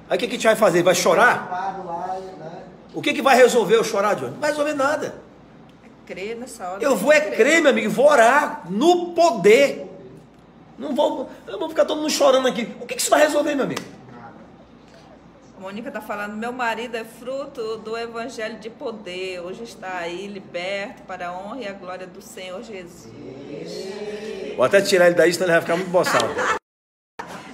S1: Aí o que a gente vai fazer? Ele vai chorar?
S4: lá, né?
S1: O que vai resolver eu chorar, Johnny? Não vai resolver nada.
S5: Crer nessa hora.
S1: Eu vou crer, meu amigo, vou orar no poder. Eu vou ficar todo mundo chorando aqui. O que isso vai resolver, meu amigo?
S5: A Mônica está falando, meu marido é fruto do evangelho de poder. Hoje está aí liberto para a honra e a glória do Senhor Jesus.
S1: Vou até tirar ele daí, senão ele vai ficar muito boçal.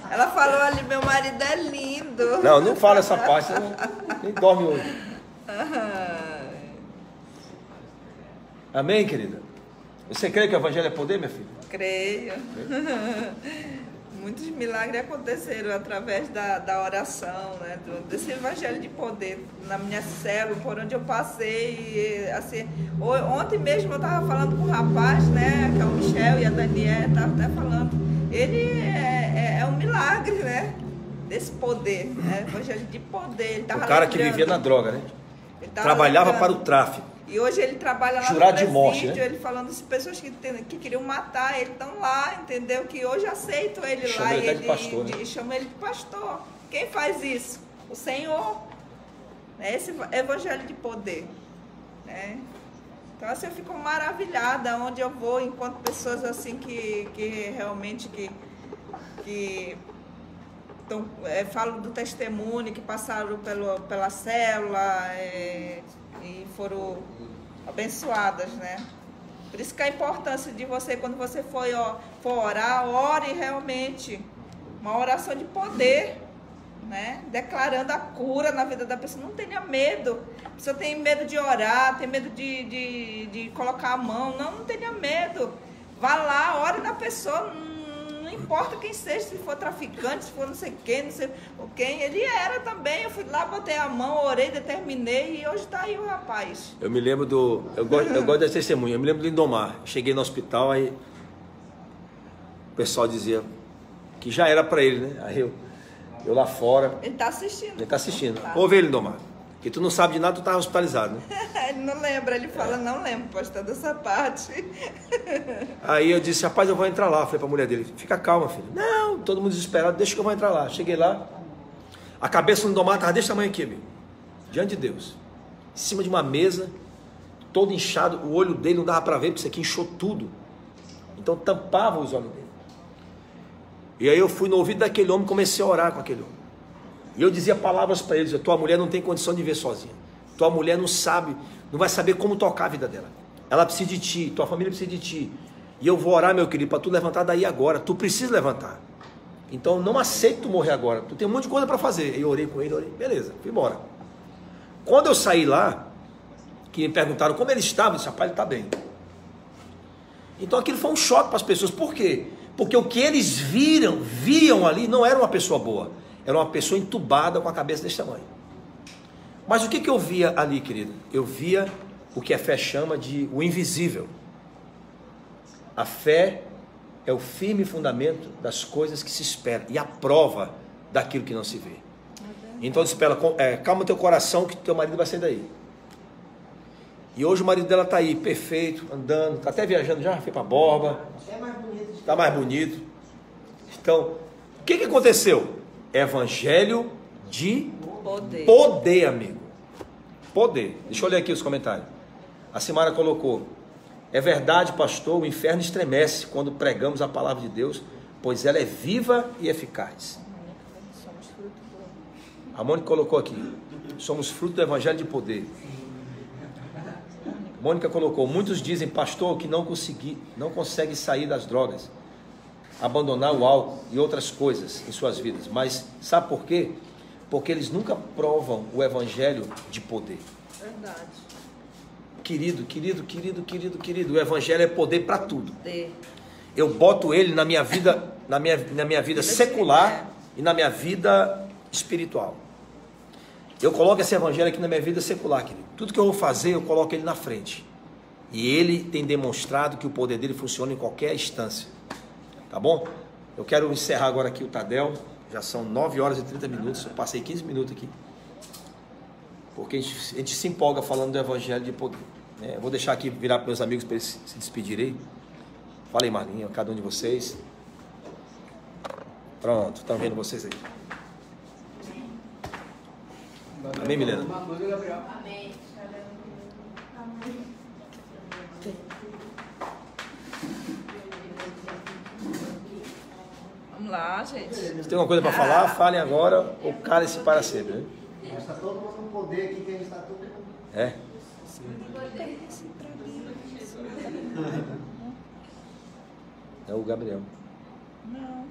S5: Ela falou ali, meu marido é lindo.
S1: Não fala essa parte, nem dorme hoje. Amém, querida? Você crê que o evangelho é poder, minha filha?
S5: Creio. Muitos milagres aconteceram através da oração, né? Desse evangelho de poder na minha célula, por onde eu passei. E, assim, ontem mesmo eu estava falando com um rapaz, né? Que é o Michel e a Daniela, estava até falando. Ele é um milagre, né? Desse poder, né? Evangelho de poder.
S1: O cara que vivia na droga, né? Trabalhava para o tráfico.
S5: E hoje ele trabalha lá
S1: Jurado
S5: no presídio,
S1: de morte, né?
S5: Ele falando das pessoas que queriam matar ele, estão lá, entendeu? Que hoje aceitam ele
S1: chama
S5: lá.
S1: Ele de pastor, né?
S5: Chama ele de pastor. Quem faz isso? O Senhor. É esse evangelho de poder. Né? Então assim, eu fico maravilhada onde eu vou, enquanto pessoas assim que realmente falam do testemunho, que passaram pela célula e foram abençoadas, né? Por isso que a importância de você, quando você for orar, ore realmente. Uma oração de poder, né? Declarando a cura na vida da pessoa. Não tenha medo. A pessoa tem medo de orar, tem medo de colocar a mão. Não tenha medo. Vá lá, ore na pessoa. Não importa quem seja, se for traficante, se for não sei quem, não sei quem. Ele era também. Eu fui lá, botei a mão, orei, determinei e hoje está aí o rapaz.
S1: Eu me lembro do... Eu gosto da testemunha. Eu me lembro do Lindomar. Cheguei no hospital, aí o pessoal dizia que já era para ele, né? Aí eu lá fora...
S5: Ele está assistindo.
S1: Ele está assistindo.
S5: Tá.
S1: Ouve ele, Lindomar. Que tu não sabe de nada, tu tá hospitalizado, né?
S5: Ele não lembra, ele fala, não lembro, pastor, dessa parte.
S1: Aí eu disse, rapaz, eu vou entrar lá. Falei pra mulher dele, fica calma, filho. Não, todo mundo desesperado, deixa que eu vou entrar lá. Cheguei lá, a cabeça do Lindomar estava desse tamanho aqui, amigo. Diante de Deus. Em cima de uma mesa, todo inchado, o olho dele não dava para ver, porque isso aqui inchou tudo. Então tampava os olhos dele. E aí eu fui no ouvido daquele homem e comecei a orar com aquele homem. E eu dizia palavras para ele, tua mulher não tem condição de ver sozinha. Tua mulher não sabe, não vai saber como tocar a vida dela. Ela precisa de ti, tua família precisa de ti. E eu vou orar, meu querido, para tu levantar daí agora. Tu precisa levantar. Então não aceito tu morrer agora. Tu tem um monte de coisa para fazer. Eu orei com ele, beleza, fui embora. Quando eu saí lá, que me perguntaram como ele estava, eu disse, rapaz, ele está bem. Então aquilo foi um choque para as pessoas. Por quê? Porque o que eles viam ali não era uma pessoa boa. Era uma pessoa entubada com a cabeça desse tamanho. Mas o que eu via ali, querido? Eu via o que a fé chama de o invisível. A fé é o firme fundamento das coisas que se esperam e a prova daquilo que não se vê. Então disse para ela, calma teu coração que teu marido vai sair daí. E hoje o marido dela está aí, perfeito, andando, está até viajando já, foi para Borba.
S4: É mais bonito.
S1: Está mais bonito. Então, o que aconteceu? Evangelho de poder, amigo. Poder. Deixa eu ler aqui os comentários. A Simara colocou, é verdade, pastor, o inferno estremece quando pregamos a palavra de Deus, pois ela é viva e eficaz. A Mônica colocou aqui, somos fruto do evangelho de poder. Mônica colocou, muitos dizem, pastor, que não consegue sair das drogas, abandonar o álcool e outras coisas em suas vidas. Mas sabe por quê? Porque eles nunca provam o evangelho de poder.
S5: Verdade.
S1: Querido, o evangelho é poder para tudo. Eu boto ele na minha vida, na minha vida secular e na minha vida espiritual. Eu coloco esse evangelho aqui na minha vida secular, querido. Tudo que eu vou fazer, eu coloco ele na frente. E ele tem demonstrado que o poder dele funciona em qualquer instância. Tá bom? Eu quero encerrar agora aqui o Tadel. Já são 9 horas e 30 minutos. Eu passei 15 minutos aqui. Porque a gente se empolga falando do evangelho de poder. Eu vou deixar aqui virar para meus amigos para eles se despedirem. Fala aí, Marlinha, cada um de vocês. Pronto, estão vendo vocês aí. Amém, Milena?
S7: Amém.
S5: Vamos lá, gente.
S1: Se tem alguma coisa para falar, falem agora ou calem-se para sempre, né?
S4: Está todo mundo no poder aqui, que a gente está todo mundo.
S1: É? É o Gabriel.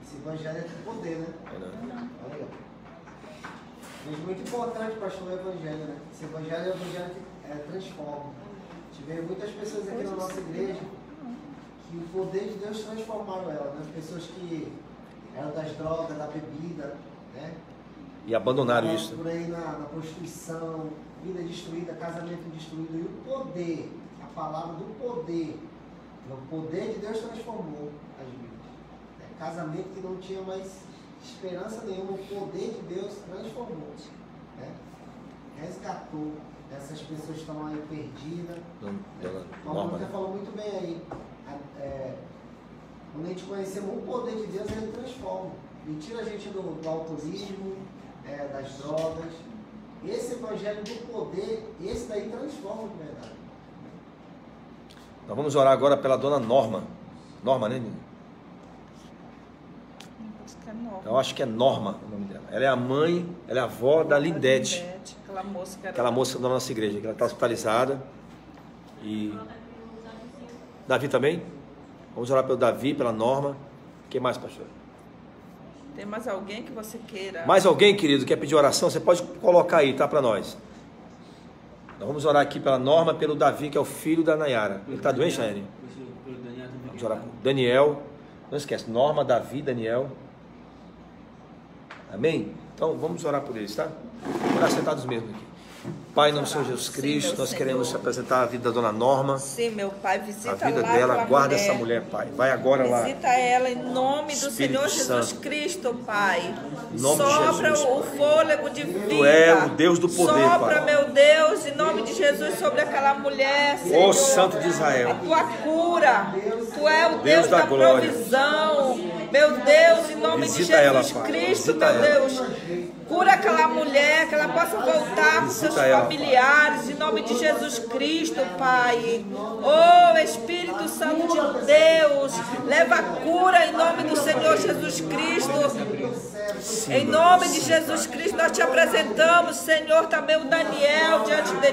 S4: Esse evangelho é de poder, né? Olha aí, ó. É muito importante, pastor, o evangelho, né? Esse evangelho é o evangelho que transforma. Tivemos muitas pessoas aqui na nossa igreja que o poder de Deus transformaram ela, né? Pessoas que eram das drogas, da bebida, né?
S1: E abandonaram isso.
S4: Por aí na prostituição, vida destruída, casamento destruído. E o poder, a palavra do poder, o poder de Deus transformou as vidas. Casamento que não tinha mais esperança nenhuma, o poder de Deus transformou. Né? Resgatou. Essas pessoas estão aí perdidas. A Mônica falou muito bem aí. Quando a gente conhecemos o poder de Deus, ele transforma. Ele tira a gente do alcoolismo, das drogas. Esse evangelho do poder, esse daí transforma de verdade.
S1: Nós vamos orar agora pela dona Norma. Norma, né, menina? Eu acho que é Norma o nome dela. Ela é a mãe, ela é a avó da Lindete.
S5: Aquela moça
S1: da nossa igreja, que ela está hospitalizada. E Davi também? Vamos orar pelo Davi, pela Norma. O que mais, pastor?
S5: Tem mais alguém que você queira?
S1: Mais alguém, querido, quer pedir oração? Você pode colocar aí, tá, para nós. Nós vamos orar aqui pela Norma, pelo Davi, que é o filho da Nayara. Ele está doente, Nayane? Vamos orar por Daniel. Não esquece, Norma, Davi, Daniel. Amém? Então vamos orar por eles, tá? Vamos orar sentados mesmo aqui. Pai, em nome do Senhor Jesus Cristo,
S5: Sim,
S1: nós
S5: Senhor.
S1: queremos apresentar a vida da dona Norma.
S5: Sim, meu Pai,
S1: A
S5: visita
S1: vida
S5: lá
S1: dela,
S5: aquela
S1: guarda
S5: mulher.
S1: essa mulher, Pai. Vai agora lá.
S5: Visita ela em nome do
S1: Espírito
S5: Senhor Jesus
S1: Santo.
S5: Cristo, Pai.
S1: Em nome de
S5: Sopra
S1: Jesus,
S5: o fôlego de vida.
S1: Tu é o Deus do poder,
S5: Sopra,
S1: Pai.
S5: meu Deus, em nome de Jesus, sobre aquela mulher, Senhor.
S1: Ó Santo de Israel.
S5: A tua cura. Tu é o
S1: Deus
S5: Deus
S1: da
S5: da
S1: glória.
S5: provisão. Meu Deus, em nome de
S1: Visita ela,
S5: Jesus
S1: Pai.
S5: Cristo,
S1: Visita
S5: meu
S1: ela.
S5: Deus. Cura aquela mulher, que ela possa voltar com seus
S1: Visita ela,
S5: familiares, em nome de Jesus Cristo, Pai. Oh, Espírito Santo de Deus, leva a cura em nome do Senhor Jesus Cristo. Em nome de Jesus Cristo, nós te apresentamos, Senhor, também o Daniel diante de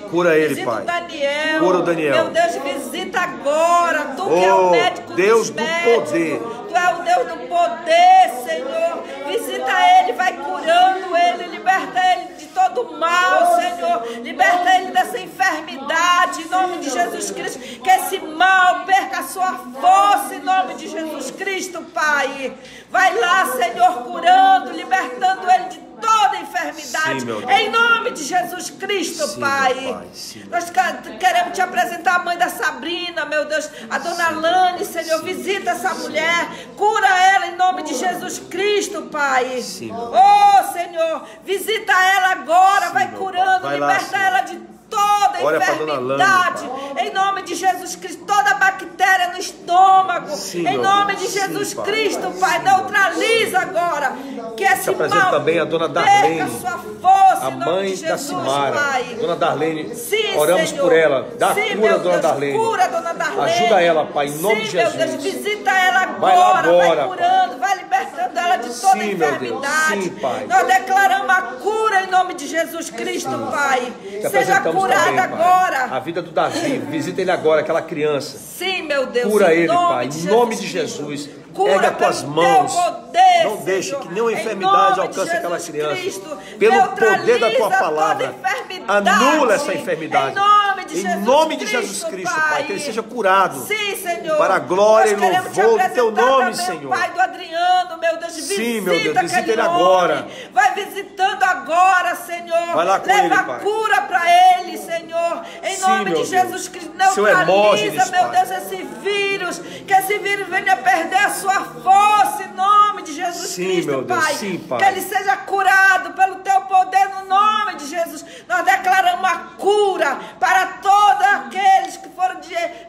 S5: ti.
S1: Cura ele,
S5: visita
S1: Pai.
S5: o Daniel.
S1: Cura o Daniel.
S5: Meu Deus, visita agora. Tu que é o
S1: Oh,
S5: médico
S1: Deus
S5: dos
S1: do
S5: médicos.
S1: poder.
S5: Tu é o Deus do poder, Senhor. Visita ele, vai curando ele, liberta ele de todo mal, Senhor. Liberta ele dessa enfermidade, em nome de Jesus Cristo. Que esse mal perca a sua força, em nome de Jesus Cristo, Pai. Vai lá, Senhor, curando, libertando ele de toda enfermidade,
S1: Sim, meu Deus.
S5: em nome de Jesus Cristo,
S1: Sim,
S5: Pai.
S1: meu Pai, sim, meu
S5: Nós queremos te apresentar a mãe da Sabrina, meu Deus, a dona Lane, Senhor, visita essa mulher, cura ela em nome de Jesus Cristo, Pai.
S1: Sim, meu
S5: Oh, Senhor, visita ela agora, vai
S1: meu
S5: curando,
S1: Pai. Vai lá,
S5: liberta
S1: Senhor.
S5: ela de toda
S1: Olha pra dona Lane,
S5: enfermidade, em nome de Jesus Cristo, toda bactéria no estômago,
S1: Sim,
S5: em
S1: meu
S5: nome
S1: Deus.
S5: de Jesus
S1: Sim, Pai.
S5: Cristo, Pai, neutraliza agora, que esse
S1: apresento
S5: mal
S1: também a dona
S5: perca
S1: Darlene,
S5: sua força,
S1: a
S5: em nome
S1: mãe
S5: de
S1: da
S5: Jesus,
S1: Simara,
S5: Pai.
S1: dona Darlene,
S5: Sim,
S1: oramos
S5: Senhor.
S1: por ela, dá
S5: Sim,
S1: cura,
S5: meu
S1: dona
S5: Deus,
S1: Darlene,
S5: cura, dona Darlene.
S1: ajuda ela, Pai, em nome
S5: Sim,
S1: de
S5: meu
S1: Jesus.
S5: Deus, visita ela
S1: Vai lá
S5: agora,
S1: agora,
S5: vai curando, vai libertando ela de toda
S1: Sim, meu Deus.
S5: enfermidade.
S1: Sim, Pai.
S5: Nós declaramos a cura em nome de Jesus Cristo, Pai.
S1: Te
S5: Seja
S1: apresentamos
S5: curada
S1: também, Pai,
S5: agora.
S1: a vida do Davi, visita ele agora, aquela criança,
S5: Sim, meu Deus,
S1: cura
S5: em
S1: ele,
S5: nome
S1: Pai,
S5: de
S1: em nome de
S5: Cristo.
S1: Jesus.
S5: Cura
S1: Ergue as tuas
S5: pelo
S1: mãos,
S5: teu poder,
S1: não deixe
S5: Senhor.
S1: que nenhuma
S5: Em
S1: enfermidade
S5: nome de
S1: alcance aquela
S5: Jesus
S1: criança.
S5: Cristo,
S1: Pelo poder da tua
S5: neutraliza
S1: palavra,
S5: toda enfermidade.
S1: anula essa enfermidade.
S5: Em nome de
S1: Em
S5: Jesus
S1: nome de
S5: Cristo,
S1: Jesus Cristo, Pai, que ele seja curado.
S5: Sim, Senhor.
S1: Para a glória
S5: Nós
S1: e
S5: queremos te
S1: louvor do teu
S5: apresentar
S1: nome,
S5: também
S1: Senhor.
S5: o pai do Adriano, meu Deus,
S1: Sim, meu Deus, visita
S5: aquele
S1: ele agora.
S5: homem. Vai visitando agora, Senhor.
S1: Vai lá com
S5: Leva
S1: ele,
S5: a
S1: Pai.
S5: cura para ele, Senhor. Em
S1: Sim,
S5: nome
S1: meu
S5: de
S1: Deus.
S5: Jesus Cristo,
S1: Seu
S5: neutraliza,
S1: Hemógenes,
S5: meu
S1: Pai.
S5: Deus, esse vírus. Que esse vírus venha perder a sua força em nome de Jesus
S1: Sim,
S5: Cristo,
S1: meu Deus,
S5: Pai.
S1: sim, Pai.
S5: Que ele seja curado pelo teu poder no nome de Jesus. Nós declaramos a cura para todos aqueles que foram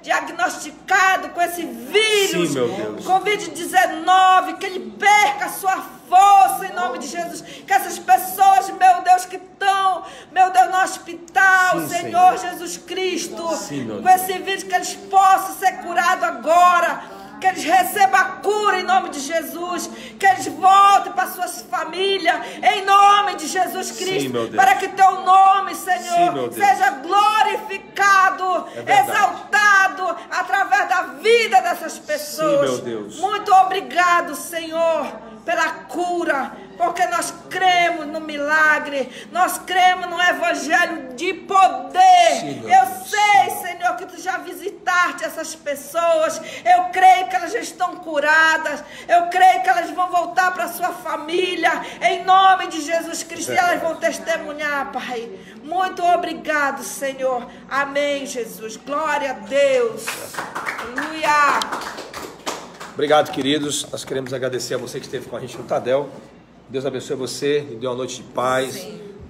S5: diagnosticados com esse vírus,
S1: Sim, meu Deus.
S5: Covid-19, que ele perca a sua força em nome de Jesus. Que essas pessoas, meu Deus, que estão, meu Deus, no hospital,
S1: Sim,
S5: Senhor
S1: Senhor.
S5: Jesus Cristo,
S1: Sim, meu
S5: com
S1: Deus.
S5: esse vírus, que eles possam ser curados agora. Que eles recebam a cura em nome de Jesus. Que eles voltem para suas famílias em nome de Jesus Cristo.
S1: meu Deus.
S5: Para que teu nome, Senhor,
S1: Sim, meu Deus.
S5: seja glorificado,
S1: É verdade.
S5: exaltado através da vida dessas pessoas.
S1: meu Deus.
S5: Muito obrigado, Senhor, pela cura, porque nós cremos no milagre, nós cremos no evangelho de poder.
S1: Sim, meu
S5: Eu
S1: Deus.
S5: sei, Senhor, que tu já visitaste essas pessoas. Eu creio que elas já estão curadas. Eu creio que elas vão voltar para sua família em nome de Jesus Cristo e elas vão testemunhar, Pai. Muito obrigado, Senhor. Amém, Jesus. Glória a Deus. Aleluia.
S1: Obrigado, queridos. Nós queremos agradecer a você que esteve com a gente no Tadel. Deus abençoe você e dê uma noite de paz,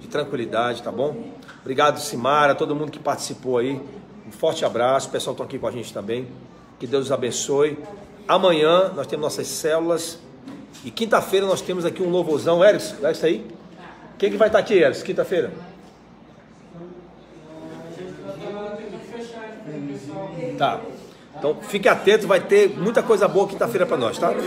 S1: de tranquilidade, tá bom? Obrigado, Simara, todo mundo que participou aí. Um forte abraço. O pessoal está aqui com a gente também. Que Deus os abençoe. Amanhã nós temos nossas células. E quinta-feira nós temos aqui um louvorzão. Erickson, é isso aí? Quem que vai estar aqui, Erickson, quinta-feira? Tá. Então fique atento, vai ter muita coisa boa quinta-feira para nós, tá?
S6: Banda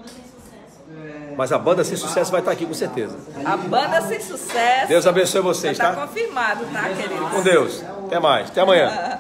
S6: Sem Sucesso.
S1: Mas a banda Sem Sucesso vai estar aqui com certeza.
S5: A banda Sem Sucesso.
S1: Deus abençoe vocês,
S5: já
S1: tá?
S5: confirmado, tá, querido?
S1: Com Deus. Até mais. Até amanhã.